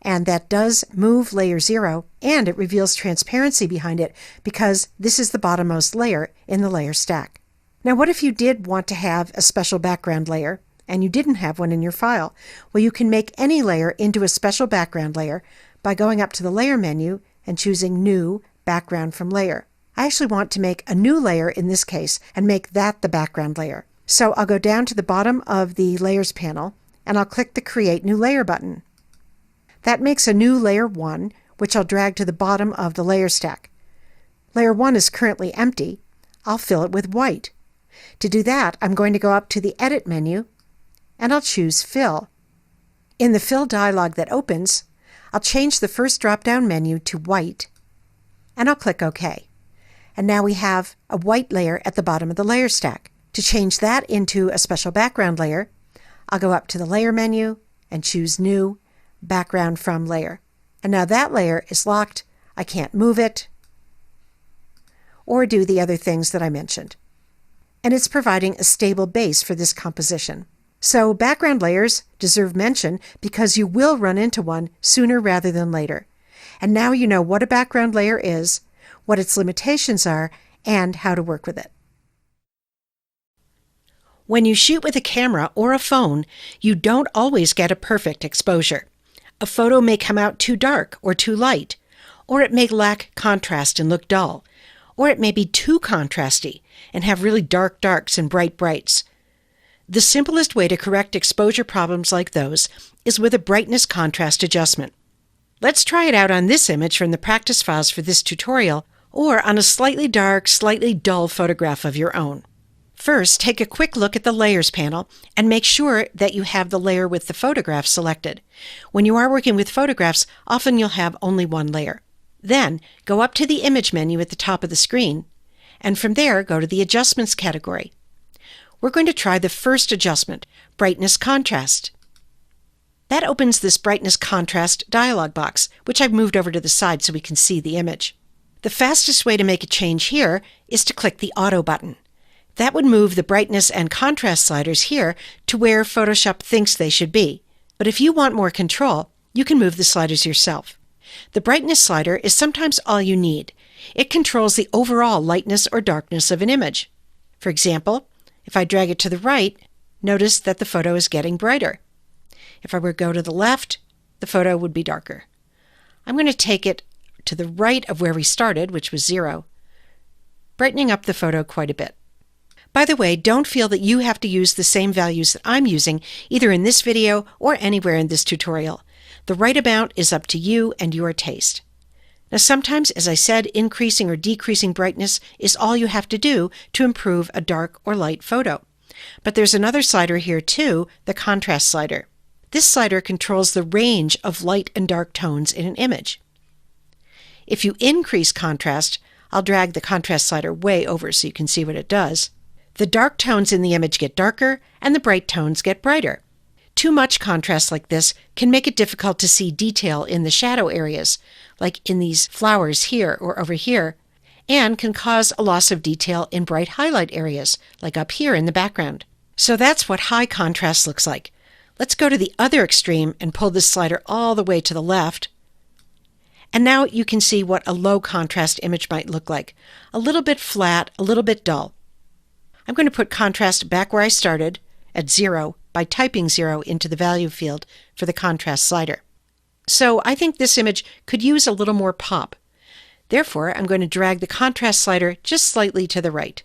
and that does move Layer 0, and it reveals transparency behind it because this is the bottommost layer in the layer stack. Now, what if you did want to have a special background layer and you didn't have one in your file? Well, you can make any layer into a special background layer by going up to the Layer menu and choosing New, Background from Layer. I actually want to make a new layer in this case and make that the background layer. So I'll go down to the bottom of the Layers panel and I'll click the Create New Layer button. That makes a new Layer 1, which I'll drag to the bottom of the layer stack. Layer 1 is currently empty. I'll fill it with white. To do that, I'm going to go up to the Edit menu and I'll choose Fill. In the Fill dialog that opens, I'll change the first drop-down menu to white and I'll click OK. And now we have a white layer at the bottom of the layer stack. To change that into a special background layer, I'll go up to the Layer menu and choose New, Background from Layer. And now that layer is locked. I can't move it or do the other things that I mentioned. And it's providing a stable base for this composition. So background layers deserve mention because you will run into one sooner rather than later. And now you know what a background layer is, what its limitations are, and how to work with it. When you shoot with a camera or a phone, you don't always get a perfect exposure. A photo may come out too dark or too light, or it may lack contrast and look dull, or it may be too contrasty and have really dark darks and bright brights. The simplest way to correct exposure problems like those is with a brightness contrast adjustment. Let's try it out on this image from the practice files for this tutorial, or on a slightly dark, slightly dull photograph of your own. First, take a quick look at the Layers panel and make sure that you have the layer with the photograph selected. When you are working with photographs, often you'll have only one layer. Then, go up to the Image menu at the top of the screen, and from there, go to the Adjustments category. We're going to try the first adjustment, Brightness Contrast. That opens this Brightness Contrast dialog box, which I've moved over to the side so we can see the image. The fastest way to make a change here is to click the Auto button. That would move the brightness and contrast sliders here to where Photoshop thinks they should be. But if you want more control, you can move the sliders yourself. The brightness slider is sometimes all you need. It controls the overall lightness or darkness of an image. For example, if I drag it to the right, notice that the photo is getting brighter. If I were to go to the left, the photo would be darker. I'm going to take it to the right of where we started, which was 0, brightening up the photo quite a bit. By the way, don't feel that you have to use the same values that I'm using either in this video or anywhere in this tutorial. The right amount is up to you and your taste. Now sometimes, as I said, increasing or decreasing brightness is all you have to do to improve a dark or light photo. But there's another slider here too, the contrast slider. This slider controls the range of light and dark tones in an image. If you increase contrast, I'll drag the contrast slider way over so you can see what it does. The dark tones in the image get darker and the bright tones get brighter. Too much contrast like this can make it difficult to see detail in the shadow areas, like in these flowers here or over here, and can cause a loss of detail in bright highlight areas, like up here in the background. So that's what high contrast looks like. Let's go to the other extreme and pull this slider all the way to the left. And now you can see what a low contrast image might look like. A little bit flat, a little bit dull. I'm going to put contrast back where I started, at 0, by typing 0 into the value field for the contrast slider. So I think this image could use a little more pop. Therefore, I'm going to drag the contrast slider just slightly to the right,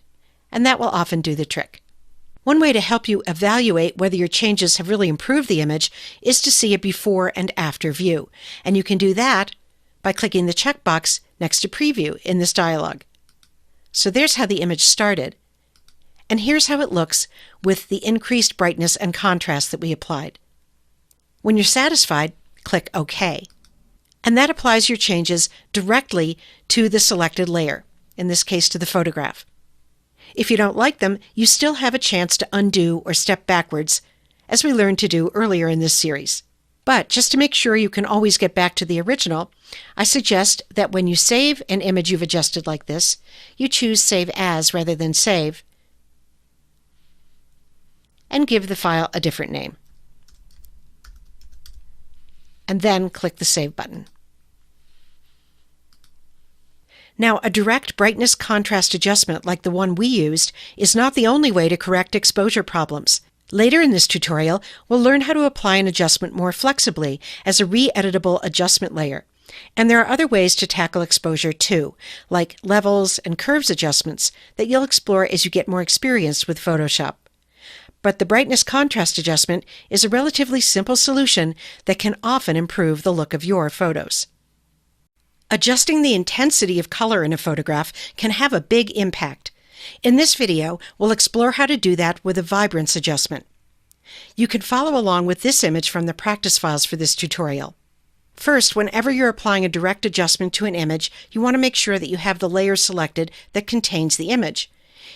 and that will often do the trick. One way to help you evaluate whether your changes have really improved the image is to see a before and after view, and you can do that by clicking the checkbox next to Preview in this dialog. So there's how the image started. And here's how it looks with the increased brightness and contrast that we applied. When you're satisfied, click OK. And that applies your changes directly to the selected layer, in this case to the photograph. If you don't like them, you still have a chance to undo or step backwards, as we learned to do earlier in this series. But just to make sure you can always get back to the original, I suggest that when you save an image you've adjusted like this, you choose Save As rather than Save, and give the file a different name. And then click the Save button. Now, a direct brightness contrast adjustment like the one we used is not the only way to correct exposure problems. Later in this tutorial, we'll learn how to apply an adjustment more flexibly as a re-editable adjustment layer. And there are other ways to tackle exposure too, like levels and curves adjustments that you'll explore as you get more experienced with Photoshop. But the brightness contrast adjustment is a relatively simple solution that can often improve the look of your photos. Adjusting the intensity of color in a photograph can have a big impact. In this video, we'll explore how to do that with a vibrance adjustment. You can follow along with this image from the practice files for this tutorial. First, whenever you're applying a direct adjustment to an image, you want to make sure that you have the layer selected that contains the image.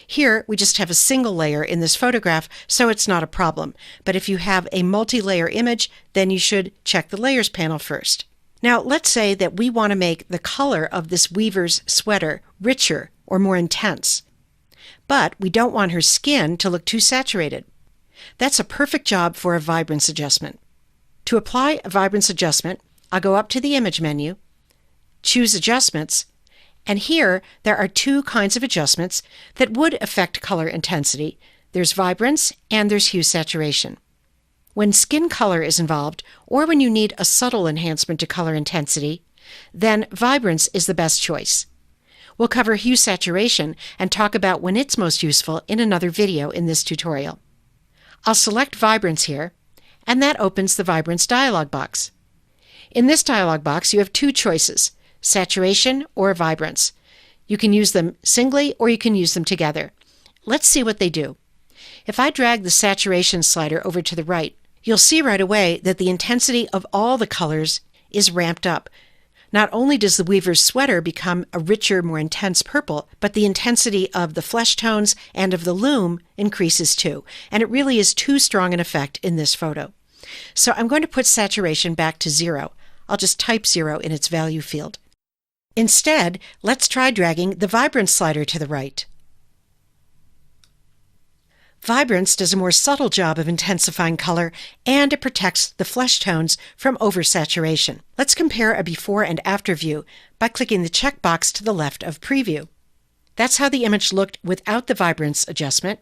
Here, we just have a single layer in this photograph, so it's not a problem. But if you have a multi-layer image, then you should check the Layers panel first. Now, let's say that we want to make the color of this weaver's sweater richer or more intense. But we don't want her skin to look too saturated. That's a perfect job for a vibrance adjustment. To apply a vibrance adjustment, I'll go up to the Image menu, choose Adjustments, and here there are two kinds of adjustments that would affect color intensity. There's vibrance and there's hue saturation. When skin color is involved, or when you need a subtle enhancement to color intensity, then vibrance is the best choice. We'll cover hue saturation and talk about when it's most useful in another video in this tutorial. I'll select Vibrance here, and that opens the Vibrance dialog box. In this dialog box, you have two choices, saturation or vibrance. You can use them singly or you can use them together. Let's see what they do. If I drag the saturation slider over to the right, you'll see right away that the intensity of all the colors is ramped up. Not only does the weaver's sweater become a richer, more intense purple, but the intensity of the flesh tones and of the loom increases too. And it really is too strong an effect in this photo. So I'm going to put saturation back to 0. I'll just type 0 in its value field. Instead, let's try dragging the vibrance slider to the right. Vibrance does a more subtle job of intensifying color, and it protects the flesh tones from oversaturation. Let's compare a before and after view by clicking the checkbox to the left of Preview. That's how the image looked without the vibrance adjustment,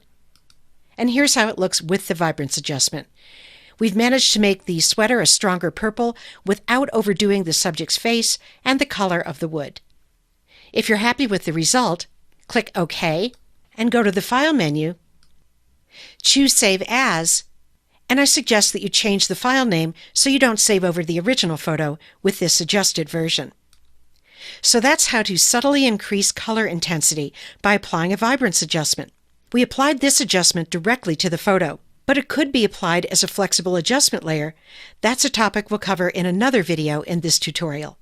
and here's how it looks with the vibrance adjustment. We've managed to make the sweater a stronger purple without overdoing the subject's face and the color of the wood. If you're happy with the result, click OK and go to the File menu, choose Save As, and I suggest that you change the file name so you don't save over the original photo with this adjusted version. So that's how to subtly increase color intensity by applying a vibrance adjustment. We applied this adjustment directly to the photo, but it could be applied as a flexible adjustment layer. That's a topic we'll cover in another video in this tutorial.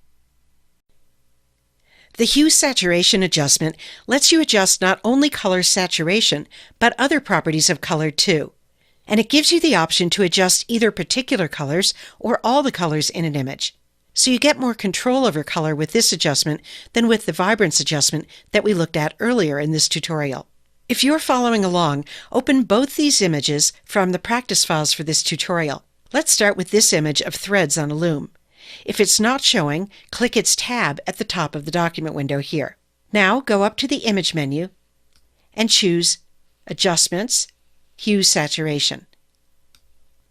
The hue saturation adjustment lets you adjust not only color saturation, but other properties of color too. And it gives you the option to adjust either particular colors or all the colors in an image. So you get more control over color with this adjustment than with the vibrance adjustment that we looked at earlier in this tutorial. If you're following along, open both these images from the practice files for this tutorial. Let's start with this image of threads on a loom. If it's not showing, click its tab at the top of the document window here. Now go up to the Image menu and choose Adjustments, Hue Saturation.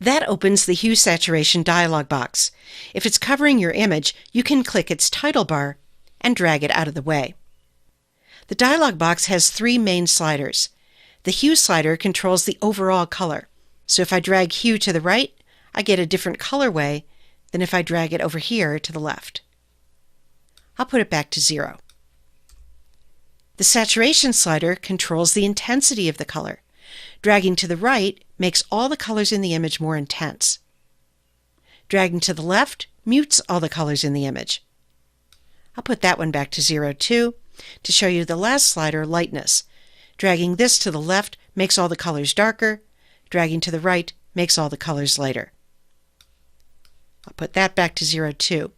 That opens the Hue Saturation dialog box. If it's covering your image, you can click its title bar and drag it out of the way. The dialog box has three main sliders. The Hue slider controls the overall color. So if I drag Hue to the right, I get a different colorway than if I drag it over here to the left. I'll put it back to 0. The Saturation slider controls the intensity of the color. Dragging to the right makes all the colors in the image more intense. Dragging to the left mutes all the colors in the image. I'll put that one back to 0 too, to show you the last slider, Lightness. Dragging this to the left makes all the colors darker. Dragging to the right makes all the colors lighter. I'll put that back to 0 too.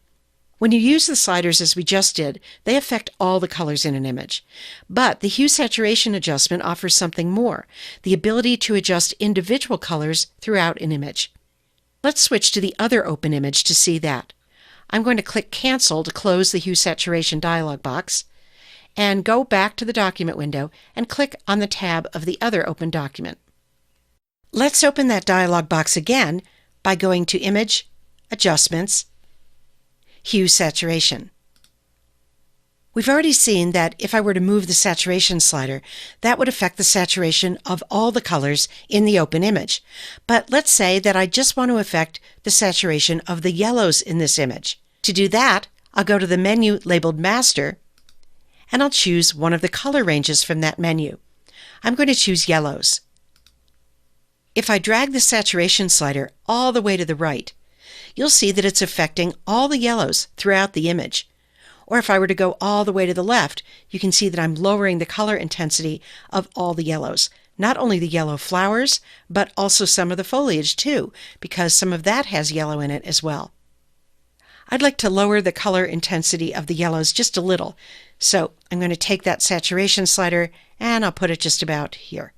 When you use the sliders as we just did, they affect all the colors in an image. But the hue saturation adjustment offers something more, the ability to adjust individual colors throughout an image. Let's switch to the other open image to see that. I'm going to click Cancel to close the hue saturation dialog box, and go back to the document window and click on the tab of the other open document. Let's open that dialog box again by going to Image, Adjustments, Hue Saturation. We've already seen that if I were to move the saturation slider, that would affect the saturation of all the colors in the open image. But let's say that I just want to affect the saturation of the yellows in this image. To do that, I'll go to the menu labeled Master, and I'll choose one of the color ranges from that menu. I'm going to choose yellows. If I drag the saturation slider all the way to the right, you'll see that it's affecting all the yellows throughout the image. Or if I were to go all the way to the left, you can see that I'm lowering the color intensity of all the yellows. Not only the yellow flowers, but also some of the foliage too, because some of that has yellow in it as well. I'd like to lower the color intensity of the yellows just a little, so I'm going to take that saturation slider and I'll put it just about here.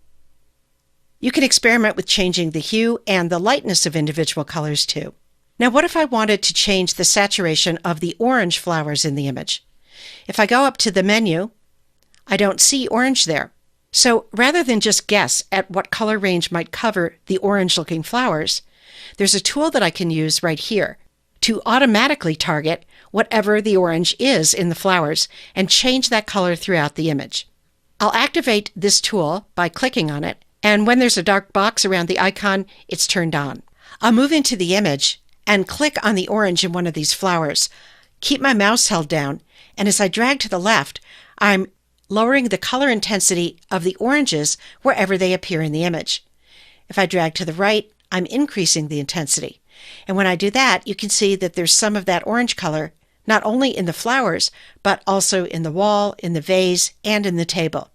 You can experiment with changing the hue and the lightness of individual colors too. Now what if I wanted to change the saturation of the orange flowers in the image? If I go up to the menu, I don't see orange there. So rather than just guess at what color range might cover the orange-looking flowers, there's a tool that I can use right here to automatically target whatever the orange is in the flowers and change that color throughout the image. I'll activate this tool by clicking on it, and when there's a dark box around the icon, it's turned on. I'll move into the image and click on the orange in one of these flowers. Keep my mouse held down, and as I drag to the left, I'm lowering the color intensity of the oranges wherever they appear in the image. If I drag to the right, I'm increasing the intensity. And when I do that, you can see that there's some of that orange color, not only in the flowers, but also in the wall, in the vase, and in the table.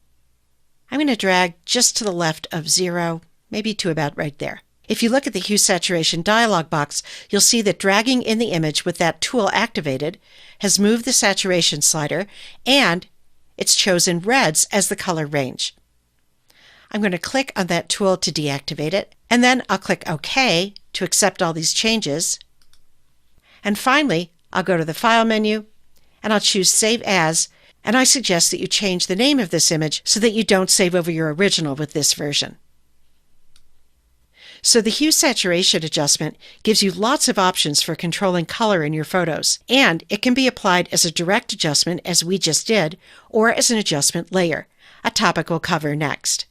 I'm going to drag just to the left of 0, maybe to about right there. If you look at the Hue Saturation dialog box, you'll see that dragging in the image with that tool activated has moved the saturation slider, and it's chosen reds as the color range. I'm going to click on that tool to deactivate it, and then I'll click OK to accept all these changes. And finally, I'll go to the File menu, and I'll choose Save As, and I suggest that you change the name of this image so that you don't save over your original with this version. So the hue saturation adjustment gives you lots of options for controlling color in your photos, and it can be applied as a direct adjustment as we just did, or as an adjustment layer, a topic we'll cover next.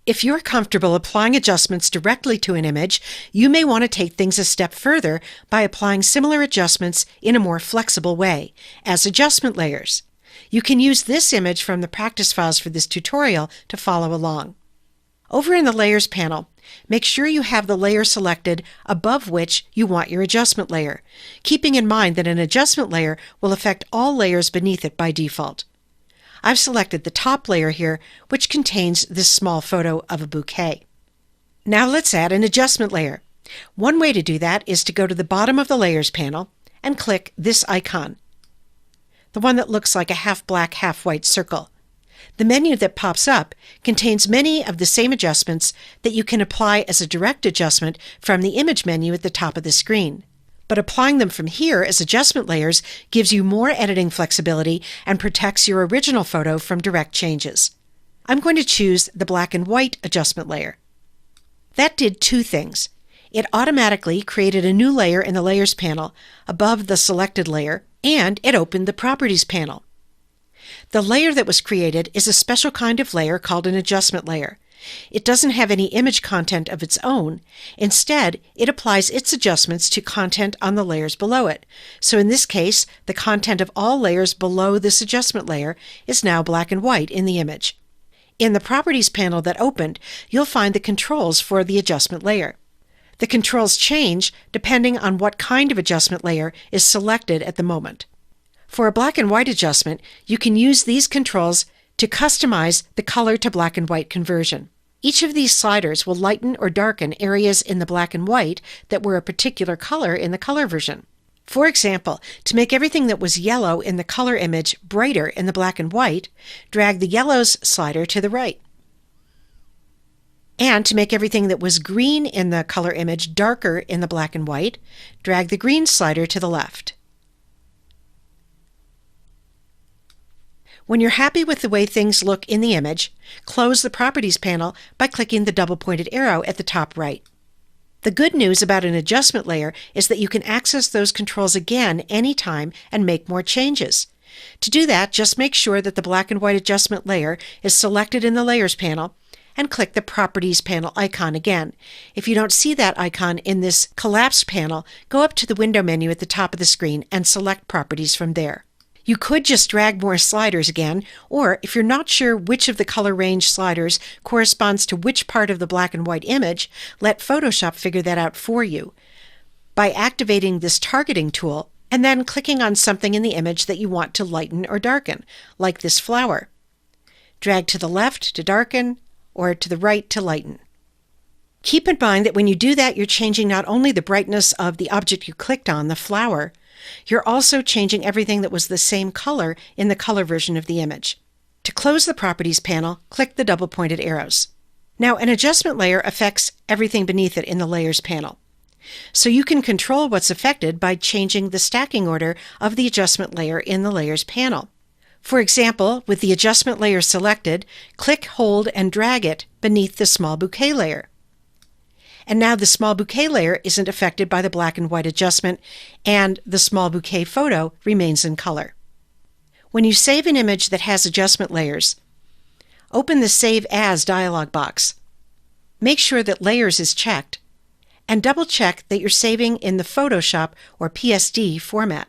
If you're comfortable applying adjustments directly to an image, you may want to take things a step further by applying similar adjustments in a more flexible way, as adjustment layers. You can use this image from the practice files for this tutorial to follow along. Over in the Layers panel, make sure you have the layer selected above which you want your adjustment layer, keeping in mind that an adjustment layer will affect all layers beneath it by default. I've selected the top layer here, which contains this small photo of a bouquet. Now let's add an adjustment layer. One way to do that is to go to the bottom of the Layers panel and click this icon, the one that looks like a half-black, half-white circle. The menu that pops up contains many of the same adjustments that you can apply as a direct adjustment from the image menu at the top of the screen. But applying them from here as adjustment layers gives you more editing flexibility and protects your original photo from direct changes. I'm going to choose the black and white adjustment layer. That did two things. It automatically created a new layer in the Layers panel above the selected layer, and it opened the Properties panel. The layer that was created is a special kind of layer called an adjustment layer. It doesn't have any image content of its own. Instead, it applies its adjustments to content on the layers below it. So in this case, the content of all layers below this adjustment layer is now black and white in the image. In the Properties panel that opened, you'll find the controls for the adjustment layer. The controls change depending on what kind of adjustment layer is selected at the moment. For a black and white adjustment, you can use these controls to customize the color to black and white conversion. Each of these sliders will lighten or darken areas in the black and white that were a particular color in the color version. For example, to make everything that was yellow in the color image brighter in the black and white, drag the yellows slider to the right. And to make everything that was green in the color image darker in the black and white, drag the green slider to the left. When you're happy with the way things look in the image, close the Properties panel by clicking the double-pointed arrow at the top right. The good news about an adjustment layer is that you can access those controls again anytime and make more changes. To do that, just make sure that the black and white adjustment layer is selected in the Layers panel and click the Properties panel icon again. If you don't see that icon in this collapsed panel, go up to the window menu at the top of the screen and select Properties from there. You could just drag more sliders again, or if you're not sure which of the color range sliders corresponds to which part of the black and white image, let Photoshop figure that out for you. By activating this targeting tool, and then clicking on something in the image that you want to lighten or darken, like this flower. Drag to the left to darken or to the right to lighten. Keep in mind that when you do that, you're changing not only the brightness of the object you clicked on, the flower, you're also changing everything that was the same color in the color version of the image. To close the Properties panel, click the double-pointed arrows. Now, an adjustment layer affects everything beneath it in the Layers panel. So you can control what's affected by changing the stacking order of the adjustment layer in the Layers panel. For example, with the adjustment layer selected, click, hold, and drag it beneath the small bouquet layer. And now the small bouquet layer isn't affected by the black and white adjustment, and the small bouquet photo remains in color. When you save an image that has adjustment layers, open the Save As dialog box. Make sure that Layers is checked, and double-check that you're saving in the Photoshop or PSD format.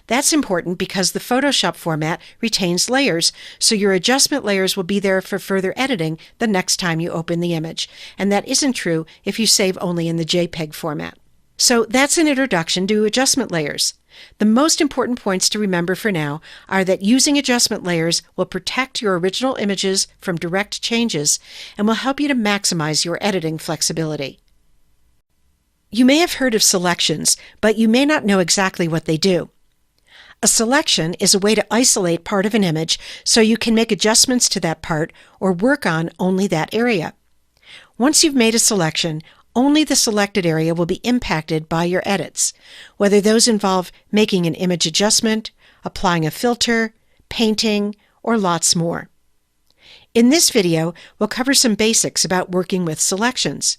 That's important because the Photoshop format retains layers, so your adjustment layers will be there for further editing the next time you open the image, and that isn't true if you save only in the JPEG format. So that's an introduction to adjustment layers. The most important points to remember for now are that using adjustment layers will protect your original images from direct changes and will help you to maximize your editing flexibility. You may have heard of selections, but you may not know exactly what they do. A selection is a way to isolate part of an image so you can make adjustments to that part or work on only that area. Once you've made a selection, only the selected area will be impacted by your edits, whether those involve making an image adjustment, applying a filter, painting, or lots more. In this video, we'll cover some basics about working with selections.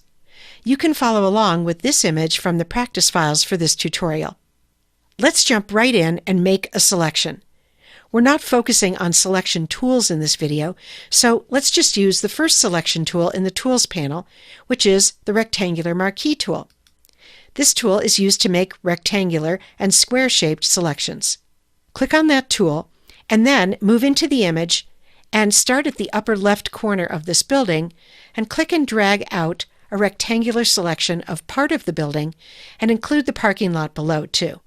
You can follow along with this image from the practice files for this tutorial. Let's jump right in and make a selection. We're not focusing on selection tools in this video, so let's just use the first selection tool in the Tools panel, which is the Rectangular Marquee tool. This tool is used to make rectangular and square-shaped selections. Click on that tool, and then move into the image and start at the upper left corner of this building, and click and drag out a rectangular selection of part of the building, and include the parking lot below too.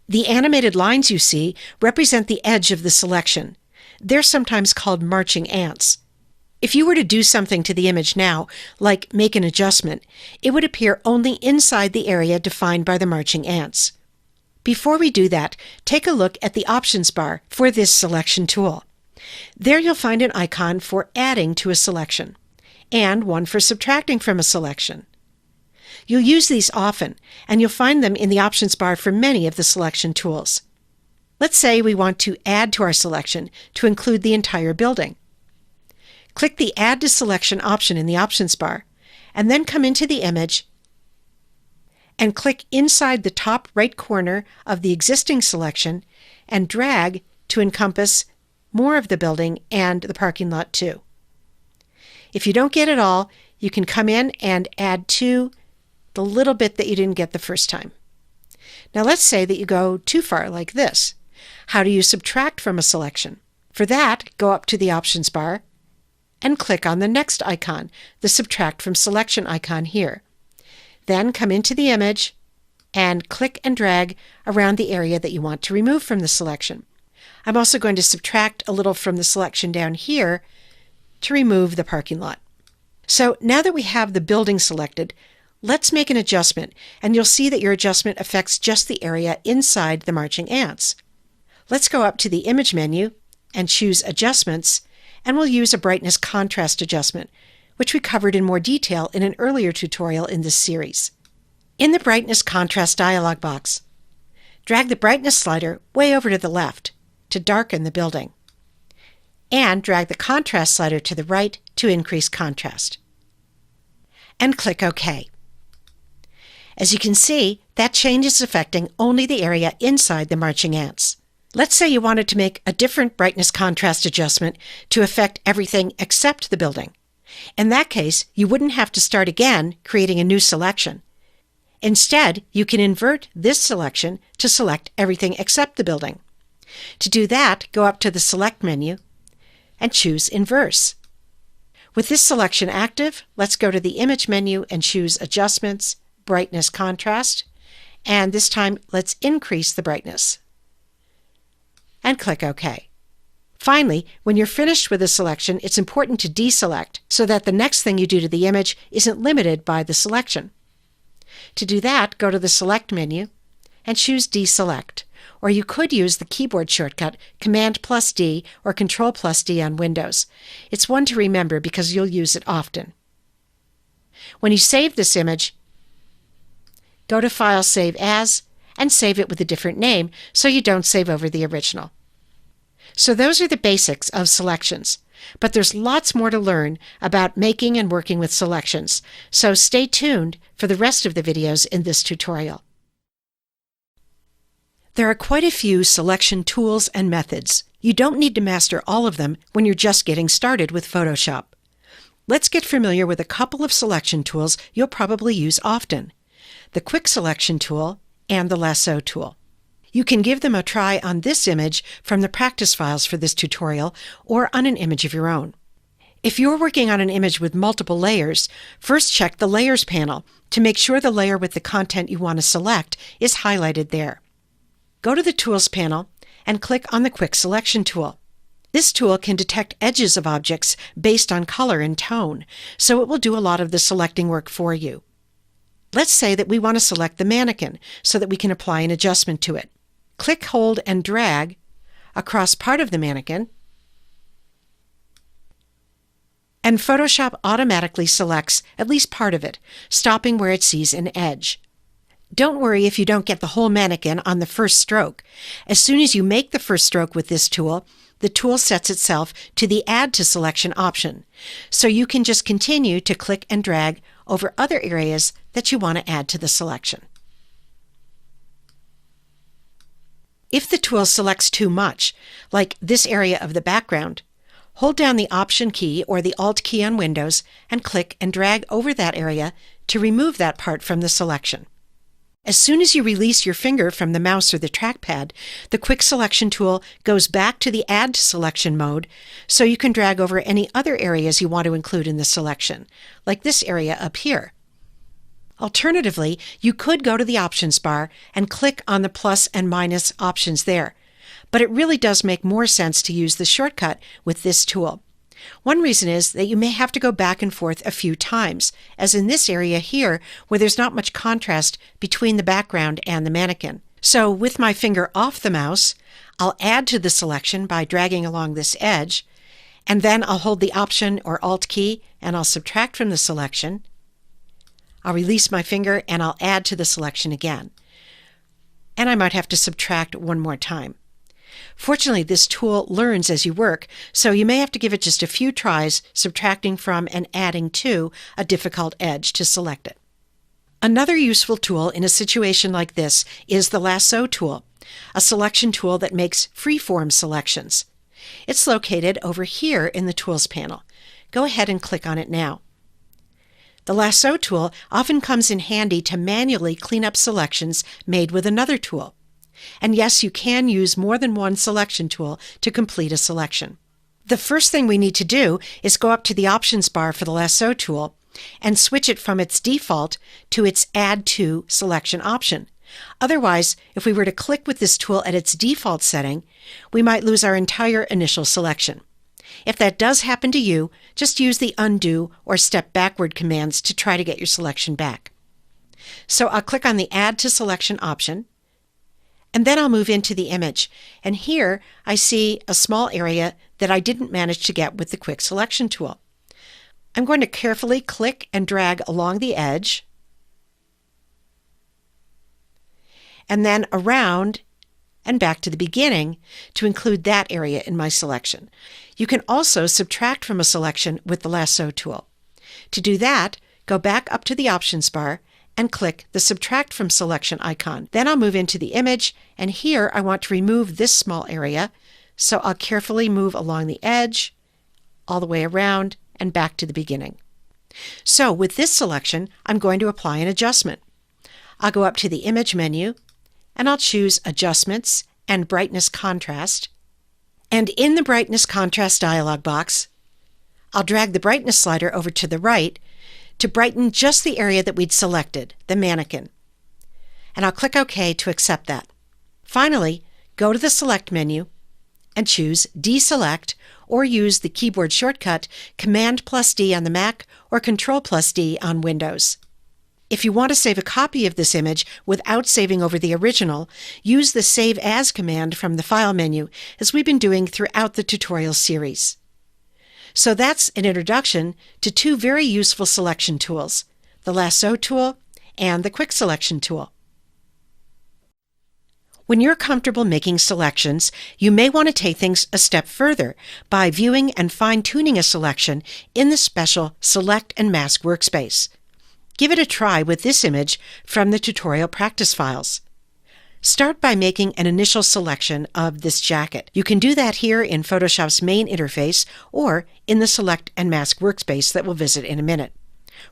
The animated lines you see represent the edge of the selection. They're sometimes called marching ants. If you were to do something to the image now, like make an adjustment, it would appear only inside the area defined by the marching ants. Before we do that, take a look at the options bar for this selection tool. There you'll find an icon for adding to a selection, and one for subtracting from a selection. You'll use these often, and you'll find them in the options bar for many of the selection tools. Let's say we want to add to our selection to include the entire building. Click the Add to Selection option in the options bar, and then come into the image and click inside the top right corner of the existing selection and drag to encompass more of the building and the parking lot too. If you don't get it all, you can come in and add to the little bit that you didn't get the first time. Now let's say that you go too far like this. How do you subtract from a selection? For that, go up to the options bar and click on the next icon, the Subtract from Selection icon here. Then come into the image and click and drag around the area that you want to remove from the selection. I'm also going to subtract a little from the selection down here to remove the parking lot. So now that we have the building selected, let's make an adjustment, and you'll see that your adjustment affects just the area inside the marching ants. Let's go up to the Image menu and choose Adjustments, and we'll use a brightness contrast adjustment, which we covered in more detail in an earlier tutorial in this series. In the Brightness Contrast dialog box, drag the brightness slider way over to the left to darken the building, and drag the contrast slider to the right to increase contrast. And click OK. As you can see, that change is affecting only the area inside the marching ants. Let's say you wanted to make a different brightness contrast adjustment to affect everything except the building. In that case, you wouldn't have to start again creating a new selection. Instead, you can invert this selection to select everything except the building. To do that, go up to the Select menu and choose Inverse. With this selection active, let's go to the Image menu and choose Adjustments, Brightness Contrast, And this time, let's increase the brightness. And click OK. Finally, when you're finished with a selection, it's important to deselect so that the next thing you do to the image isn't limited by the selection. To do that, go to the Select menu and choose Deselect, or you could use the keyboard shortcut Command+D or Control+D on Windows. It's one to remember because you'll use it often. When you save this image, go to File, Save As, and save it with a different name so you don't save over the original. So those are the basics of selections, but there's lots more to learn about making and working with selections, so stay tuned for the rest of the videos in this tutorial. There are quite a few selection tools and methods. You don't need to master all of them when you're just getting started with Photoshop. Let's get familiar with a couple of selection tools you'll probably use often: the Quick Selection tool and the Lasso tool. You can give them a try on this image from the practice files for this tutorial or on an image of your own. If you're working on an image with multiple layers, first check the Layers panel to make sure the layer with the content you want to select is highlighted there. Go to the Tools panel and click on the Quick Selection tool. This tool can detect edges of objects based on color and tone, so it will do a lot of the selecting work for you. Let's say that we want to select the mannequin so that we can apply an adjustment to it. Click, hold, and drag across part of the mannequin, and Photoshop automatically selects at least part of it, stopping where it sees an edge. Don't worry if you don't get the whole mannequin on the first stroke. As soon as you make the first stroke with this tool, the tool sets itself to the Add to Selection option, so you can just continue to click and drag over other areas that you want to add to the selection. If the tool selects too much, like this area of the background, hold down the Option key or the Alt key on Windows and click and drag over that area to remove that part from the selection. As soon as you release your finger from the mouse or the trackpad, the Quick Selection tool goes back to the Add to Selection mode, so you can drag over any other areas you want to include in the selection, like this area up here. Alternatively, you could go to the Options bar and click on the plus and minus options there, but it really does make more sense to use the shortcut with this tool. One reason is that you may have to go back and forth a few times, as in this area here where there's not much contrast between the background and the mannequin. So with my finger off the mouse, I'll add to the selection by dragging along this edge, and then I'll hold the Option or Alt key and I'll subtract from the selection. I'll release my finger and I'll add to the selection again. And I might have to subtract one more time. Fortunately, this tool learns as you work, so you may have to give it just a few tries subtracting from and adding to a difficult edge to select it. Another useful tool in a situation like this is the Lasso tool, a selection tool that makes freeform selections. It's located over here in the Tools panel. Go ahead and click on it now. The Lasso tool often comes in handy to manually clean up selections made with another tool. And yes, you can use more than one selection tool to complete a selection. The first thing we need to do is go up to the Options bar for the Lasso tool and switch it from its default to its Add to Selection option. Otherwise, if we were to click with this tool at its default setting, we might lose our entire initial selection. If that does happen to you, just use the Undo or Step Backward commands to try to get your selection back. So I'll click on the Add to Selection option, and then I'll move into the image. And here I see a small area that I didn't manage to get with the Quick Selection tool. I'm going to carefully click and drag along the edge, and then around and back to the beginning to include that area in my selection. You can also subtract from a selection with the Lasso tool. To do that, go back up to the Options bar and click the Subtract from Selection icon. Then I'll move into the image, and here I want to remove this small area, so I'll carefully move along the edge, all the way around, and back to the beginning. So with this selection, I'm going to apply an adjustment. I'll go up to the Image menu, and I'll choose Adjustments and Brightness Contrast. And in the Brightness Contrast dialog box, I'll drag the brightness slider over to the right to brighten just the area that we'd selected, the mannequin. and I'll click OK to accept that. Finally, go to the Select menu and choose Deselect, or use the keyboard shortcut Command+D on the Mac or Control+D on Windows. If you want to save a copy of this image without saving over the original, use the Save As command from the File menu, as we've been doing throughout the tutorial series. So that's an introduction to two very useful selection tools, the Lasso tool and the Quick Selection tool. When you're comfortable making selections, you may want to take things a step further by viewing and fine-tuning a selection in the special Select and Mask workspace. Give it a try with this image from the tutorial practice files. Start by making an initial selection of this jacket. You can do that here in Photoshop's main interface or in the Select and Mask workspace that we'll visit in a minute.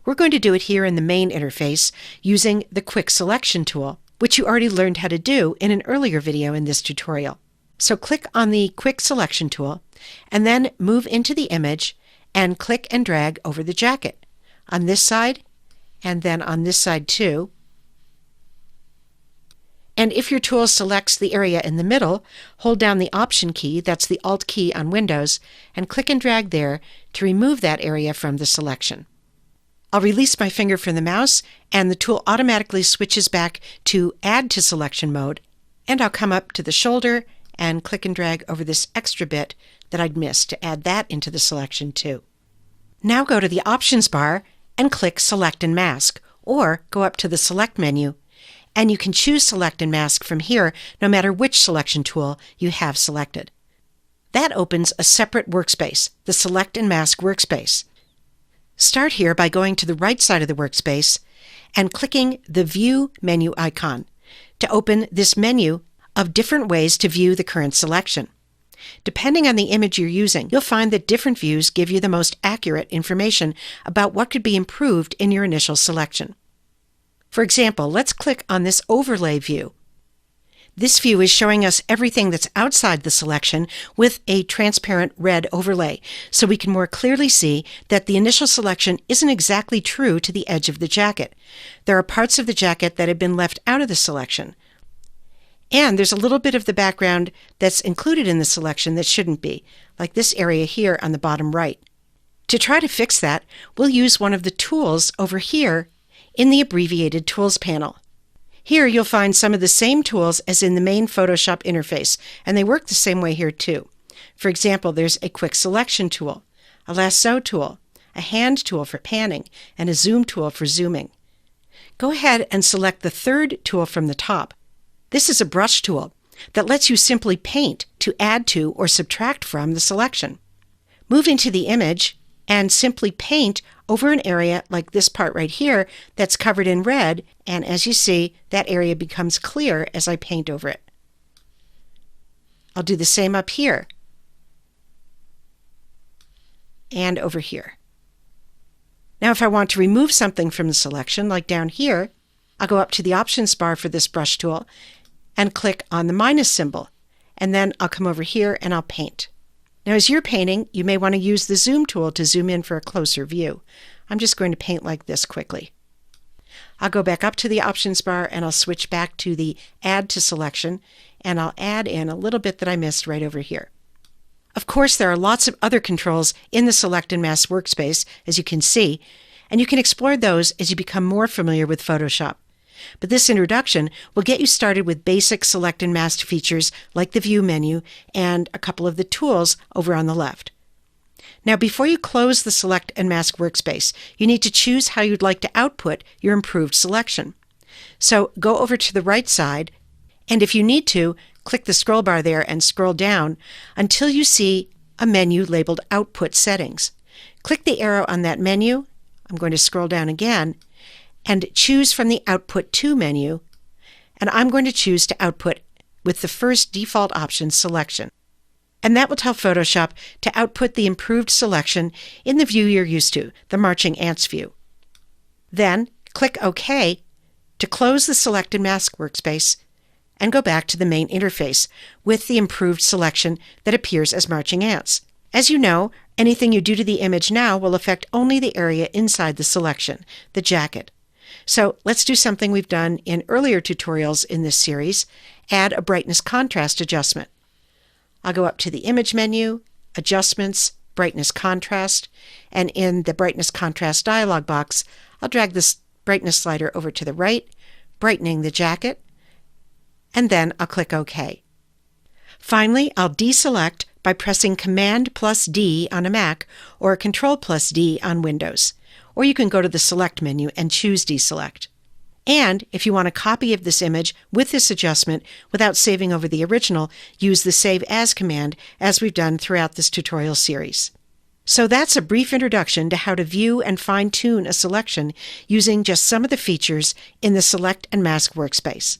We're going to do it here in the main interface using the Quick Selection tool, which you already learned how to do in an earlier video in this tutorial. So click on the Quick Selection tool and then move into the image and click and drag over the jacket on this side and then on this side too. And if your tool selects the area in the middle, hold down the Option key, that's the Alt key on Windows, and click and drag there to remove that area from the selection. I'll release my finger from the mouse and the tool automatically switches back to Add to Selection mode, and I'll come up to the shoulder and click and drag over this extra bit that I'd missed to add that into the selection too. Now go to the Options bar and click Select and Mask, or go up to the Select menu, and you can choose Select and Mask from here no matter which selection tool you have selected. That opens a separate workspace, the Select and Mask workspace. Start here by going to the right side of the workspace and clicking the View menu icon to open this menu of different ways to view the current selection. Depending on the image you're using, you'll find that different views give you the most accurate information about what could be improved in your initial selection. For example, let's click on this Overlay view. This view is showing us everything that's outside the selection with a transparent red overlay, so we can more clearly see that the initial selection isn't exactly true to the edge of the jacket. There are parts of the jacket that have been left out of the selection. And there's a little bit of the background that's included in the selection that shouldn't be, like this area here on the bottom right. To try to fix that, we'll use one of the tools over here in the Abbreviated Tools panel. Here you'll find some of the same tools as in the main Photoshop interface, and they work the same way here too. For example, there's a Quick Selection tool, a Lasso tool, a Hand tool for panning, and a Zoom tool for zooming. Go ahead and select the third tool from the top. This is a brush tool that lets you simply paint to add to or subtract from the selection. Move into the image and simply paint over an area like this part right here that's covered in red, and as you see, that area becomes clear as I paint over it. I'll do the same up here and over here. Now if I want to remove something from the selection, like down here, I'll go up to the Options bar for this brush tool and click on the minus symbol, and then I'll come over here and I'll paint. Now as you're painting, you may want to use the Zoom tool to zoom in for a closer view. I'm just going to paint like this quickly. I'll go back up to the Options bar and I'll switch back to the Add to Selection, and I'll add in a little bit that I missed right over here. Of course, there are lots of other controls in the Select and Mask workspace, as you can see, and you can explore those as you become more familiar with Photoshop. But this introduction will get you started with basic Select and Mask features like the View menu and a couple of the tools over on the left. Now, before you close the Select and Mask workspace, you need to choose how you'd like to output your improved selection. So go over to the right side, and if you need to, click the scroll bar there and scroll down until you see a menu labeled Output Settings. Click the arrow on that menu. I'm going to scroll down again and choose from the Output To menu, and I'm going to choose to output with the first default option, Selection. And that will tell Photoshop to output the improved selection in the view you're used to, the Marching Ants view. Then click OK to close the Select and Mask workspace and go back to the main interface with the improved selection that appears as Marching Ants. As you know, anything you do to the image now will affect only the area inside the selection, the jacket. So let's do something we've done in earlier tutorials in this series, add a brightness contrast adjustment. I'll go up to the Image menu, Adjustments, Brightness Contrast, and in the Brightness Contrast dialog box, I'll drag this brightness slider over to the right, brightening the jacket, and then I'll click OK. Finally, I'll deselect by pressing Command+D on a Mac or Control+D on Windows. Or you can go to the Select menu and choose Deselect. And if you want a copy of this image with this adjustment without saving over the original, use the Save As command as we've done throughout this tutorial series. So that's a brief introduction to how to view and fine-tune a selection using just some of the features in the Select and Mask workspace.